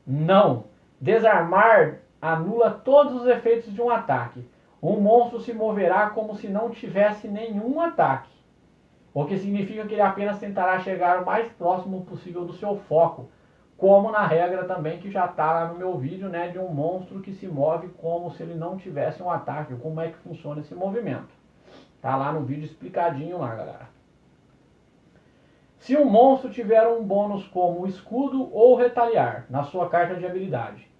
Não. Desarmar anula todos os efeitos de um ataque. Um monstro se moverá como se não tivesse nenhum ataque, o que significa que ele apenas tentará chegar o mais próximo possível do seu foco, como na regra também que já está lá no meu vídeo, né, de um monstro que se move como se ele não tivesse um ataque, como é que funciona esse movimento. Tá lá no vídeo explicadinho lá, galera. Se um monstro tiver um bônus como escudo ou retaliar na sua carta de habilidade,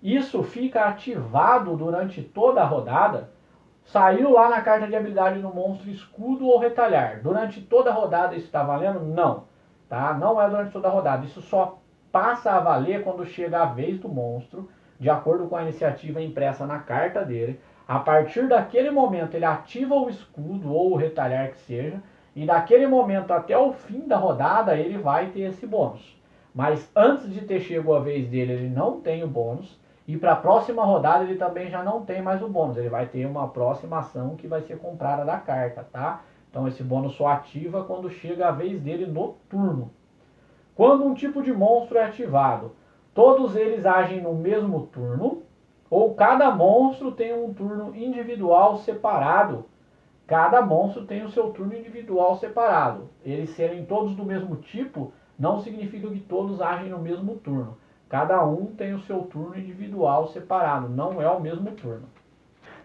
isso fica ativado durante toda a rodada. Saiu lá na carta de habilidade do monstro escudo ou retalhar. Durante toda a rodada isso está valendo? Não. Tá? Não é durante toda a rodada. Isso só passa a valer quando chega a vez do monstro, de acordo com a iniciativa impressa na carta dele. A partir daquele momento ele ativa o escudo ou o retalhar que seja, e daquele momento até o fim da rodada ele vai ter esse bônus. Mas antes de ter chegado a vez dele ele não tem o bônus. E para a próxima rodada ele também já não tem mais o bônus, ele vai ter uma próxima ação que vai ser comprada da carta, tá? Então esse bônus só ativa quando chega a vez dele no turno. Quando um tipo de monstro é ativado, todos eles agem no mesmo turno, ou cada monstro tem um turno individual separado. Cada monstro tem o seu turno individual separado. Eles serem todos do mesmo tipo não significa que todos agem no mesmo turno. Cada um tem o seu turno individual separado, não é o mesmo turno.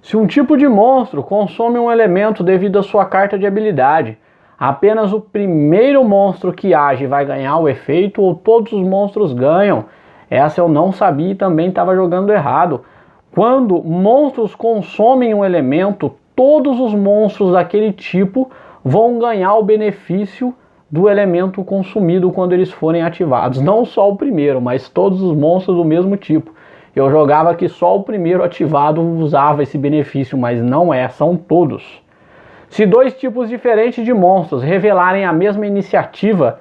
Se um tipo de monstro consome um elemento devido à sua carta de habilidade, apenas o primeiro monstro que age vai ganhar o efeito ou todos os monstros ganham. Essa eu não sabia e também estava jogando errado. Quando monstros consomem um elemento, todos os monstros daquele tipo vão ganhar o benefício do elemento consumido quando eles forem ativados. Não só o primeiro, mas todos os monstros do mesmo tipo. Eu jogava que só o primeiro ativado usava esse benefício, mas não é, são todos. Se dois tipos diferentes de monstros revelarem a mesma iniciativa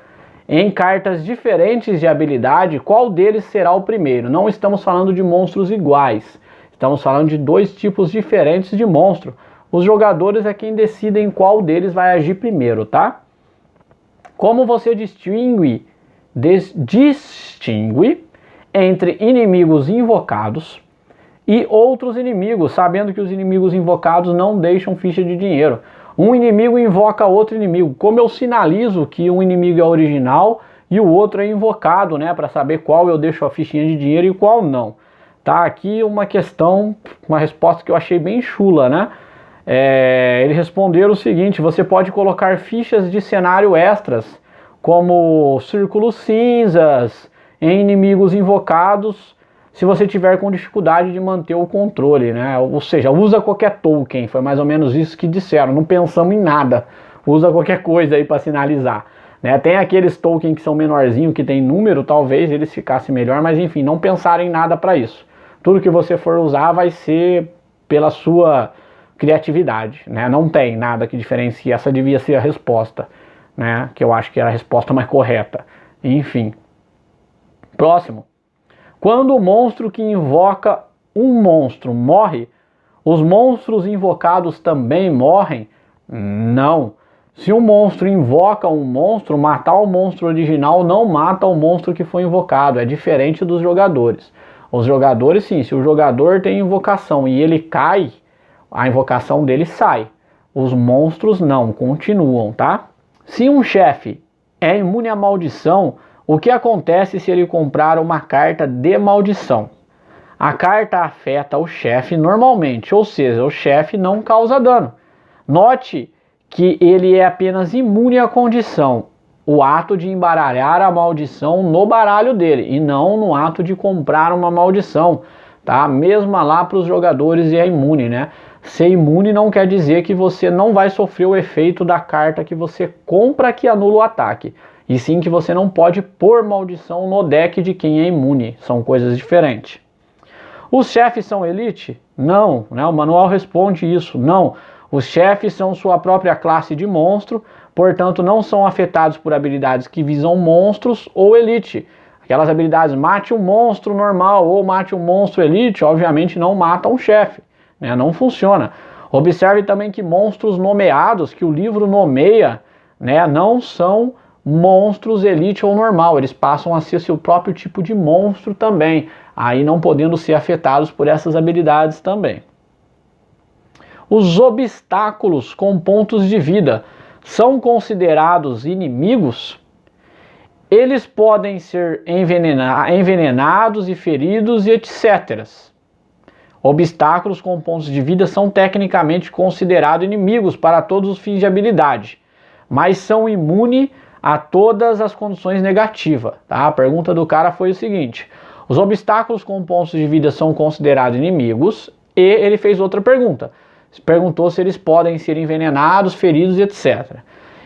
em cartas diferentes de habilidade, qual deles será o primeiro? Não estamos falando de monstros iguais, estamos falando de dois tipos diferentes de monstro. Os jogadores é quem decidem qual deles vai agir primeiro, tá? Como você distingue entre inimigos invocados e outros inimigos, sabendo que os inimigos invocados não deixam ficha de dinheiro? Um inimigo invoca outro inimigo. Como eu sinalizo que um inimigo é original e o outro é invocado, né? Para saber qual eu deixo a fichinha de dinheiro e qual não. Tá aqui uma questão, uma resposta que eu achei bem chula, né? Eles responderam o seguinte: você pode colocar fichas de cenário extras, como círculos cinzas, em inimigos invocados, se você tiver com dificuldade de manter o controle, né? Ou seja, usa qualquer token, foi mais ou menos isso que disseram, não pensamos em nada, usa qualquer coisa aí para sinalizar, né? Tem aqueles tokens que são menorzinhos, que tem número, talvez eles ficassem melhor, mas enfim, não pensaram em nada para isso. Tudo que você for usar vai ser pela sua criatividade, né? Não tem nada que diferencie, essa devia ser a resposta, né? Que eu acho que era a resposta mais correta. Enfim. Próximo. Quando o monstro que invoca um monstro morre, os monstros invocados também morrem? Não. Se um monstro invoca um monstro, matar o monstro original não mata o monstro que foi invocado. É diferente dos jogadores. Os jogadores, sim, se o jogador tem invocação e ele cai, a invocação dele sai. Os monstros não, continuam, tá? Se um chefe é imune à maldição, o que acontece se ele comprar uma carta de maldição? A carta afeta o chefe normalmente, ou seja, o chefe não causa dano. Note que ele é apenas imune à condição, o ato de embaralhar a maldição no baralho dele, e não no ato de comprar uma maldição, tá? Mesmo lá para os jogadores é imune, né? Ser imune não quer dizer que você não vai sofrer o efeito da carta que você compra que anula o ataque. E sim que você não pode pôr maldição no deck de quem é imune. São coisas diferentes. Os chefes são elite? Não, né? O manual responde isso. Não. Os chefes são sua própria classe de monstro, portanto não são afetados por habilidades que visam monstros ou elite. Aquelas habilidades mate um monstro normal ou mate um monstro elite, obviamente não matam um chefe, né? Não funciona. Observe também que monstros nomeados, que o livro nomeia, né, não são monstros elite ou normal, eles passam a ser seu próprio tipo de monstro também, aí não podendo ser afetados por essas habilidades também. Os obstáculos com pontos de vida são considerados inimigos? Eles podem ser envenenados e feridos e etc. Obstáculos com pontos de vida são tecnicamente considerados inimigos para todos os fins de habilidade, mas são imunes a todas as condições negativas, tá? A pergunta do cara foi o seguinte: os obstáculos com pontos de vida são considerados inimigos? E ele fez outra pergunta. Perguntou se eles podem ser envenenados, feridos, etc.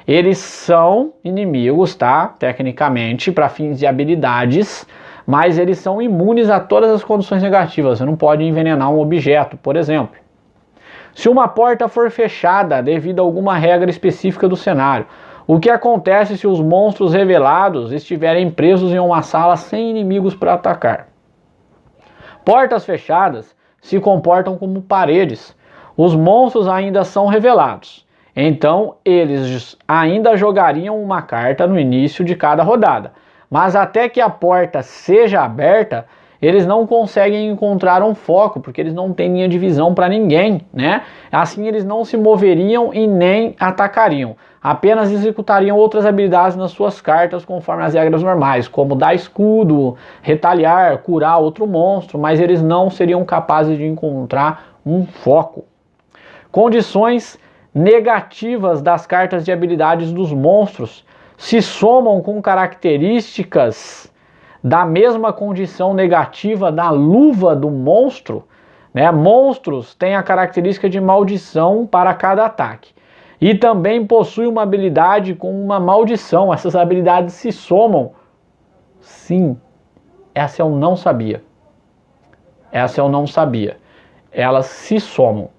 Eles são inimigos, tá? Tecnicamente, para fins de habilidades, mas eles são imunes a todas as condições negativas. Você não pode envenenar um objeto, por exemplo. Se uma porta for fechada devido a alguma regra específica do cenário, o que acontece se os monstros revelados estiverem presos em uma sala sem inimigos para atacar? Portas fechadas se comportam como paredes. Os monstros ainda são revelados. Então, eles ainda jogariam uma carta no início de cada rodada. Mas até que a porta seja aberta, eles não conseguem encontrar um foco, porque eles não têm linha de visão para ninguém, né? Assim, eles não se moveriam e nem atacariam. Apenas executariam outras habilidades nas suas cartas conforme as regras normais, como dar escudo, retaliar, curar outro monstro, mas eles não seriam capazes de encontrar um foco. Condições negativas das cartas de habilidades dos monstros se somam com características da mesma condição negativa da luva do monstro, né? Monstros têm a característica de maldição para cada ataque. E também possui uma habilidade com uma maldição. Essas habilidades se somam. Sim, essa eu não sabia. Essa eu não sabia. Elas se somam.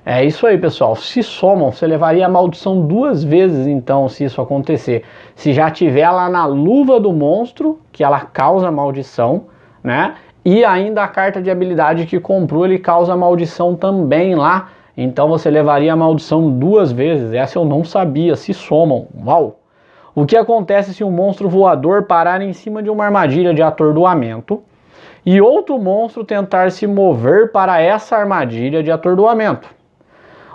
É isso aí, pessoal. Se somam, você levaria a maldição 2 vezes, então, se isso acontecer. Se já tiver lá na luva do monstro, que ela causa maldição, né? E ainda a carta de habilidade que comprou, ele causa maldição também lá. Então você levaria a maldição 2 vezes. Essa eu não sabia. Se somam. Uau! O que acontece se um monstro voador parar em cima de uma armadilha de atordoamento e outro monstro tentar se mover para essa armadilha de atordoamento?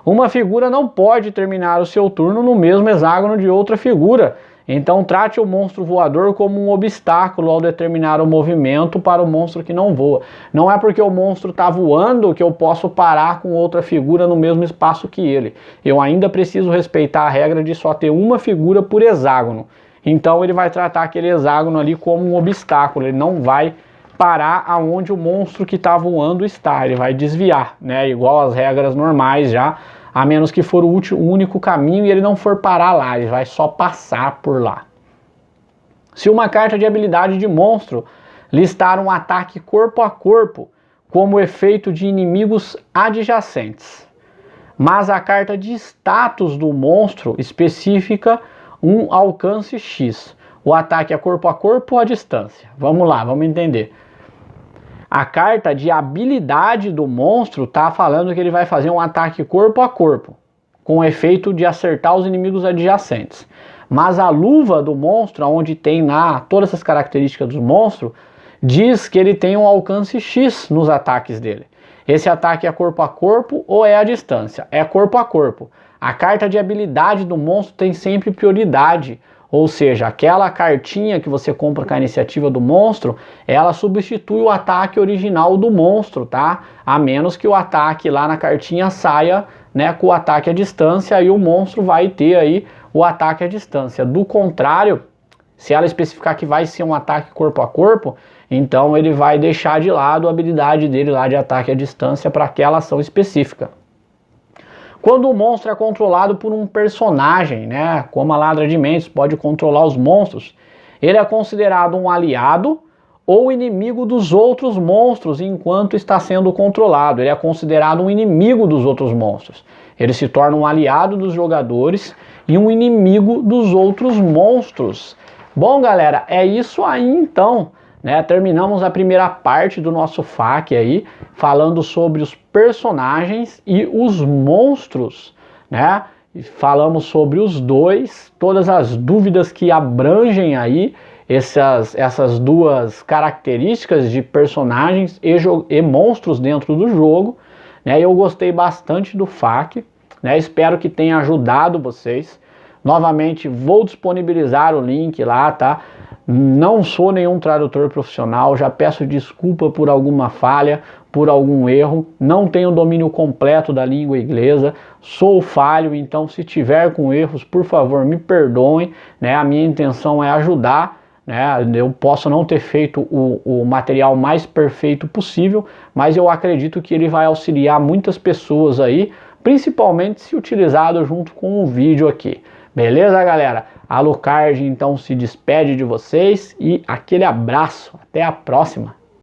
Uma figura não pode terminar o seu turno no mesmo hexágono de outra figura. Então trate o monstro voador como um obstáculo ao determinar o movimento para o monstro que não voa. Não é porque o monstro está voando que eu posso parar com outra figura no mesmo espaço que ele. Eu ainda preciso respeitar a regra de só ter uma figura por hexágono. Então ele vai tratar aquele hexágono ali como um obstáculo. Ele não vai parar aonde o monstro que está voando está. Ele vai desviar, né? Igual as regras normais já. A menos que for o único caminho e ele não for parar lá, ele vai só passar por lá. Se uma carta de habilidade de monstro listar um ataque corpo a corpo como efeito de inimigos adjacentes, mas a carta de status do monstro especifica um alcance X, o ataque é corpo a corpo ou à distância? Vamos lá, vamos entender. A carta de habilidade do monstro está falando que ele vai fazer um ataque corpo a corpo, com o efeito de acertar os inimigos adjacentes. Mas a luva do monstro, onde tem todas essas características do monstro, diz que ele tem um alcance X nos ataques dele. Esse ataque é corpo a corpo ou é à distância? É corpo a corpo. A carta de habilidade do monstro tem sempre prioridade. Ou seja, aquela cartinha que você compra com a iniciativa do monstro, ela substitui o ataque original do monstro, tá? A menos que o ataque lá na cartinha saia, né, com o ataque à distância, e o monstro vai ter aí o ataque à distância. Do contrário, se ela especificar que vai ser um ataque corpo a corpo, então ele vai deixar de lado a habilidade dele lá de ataque à distância para aquela ação específica. Quando o monstro é controlado por um personagem, né, como a Ladra de Mentes pode controlar os monstros, ele é considerado um aliado ou inimigo dos outros monstros enquanto está sendo controlado. Ele é considerado um inimigo dos outros monstros. Ele se torna um aliado dos jogadores e um inimigo dos outros monstros. Bom, galera, é isso aí então. Terminamos a primeira parte do nosso FAQ aí, falando sobre os personagens e os monstros, né? Falamos sobre os dois, todas as dúvidas que abrangem aí essas duas características de personagens e monstros dentro do jogo, né? Eu gostei bastante do FAQ, né? Espero que tenha ajudado vocês. Novamente, vou disponibilizar o link lá, tá? Não sou nenhum tradutor profissional, já peço desculpa por alguma falha, por algum erro, não tenho domínio completo da língua inglesa, sou falho, então se tiver com erros, por favor, me perdoem, né? A minha intenção é ajudar, né? Eu posso não ter feito o material mais perfeito possível, mas eu acredito que ele vai auxiliar muitas pessoas aí, principalmente se utilizado junto com o vídeo aqui. Beleza, galera? A Alucard então se despede de vocês e aquele abraço. Até a próxima.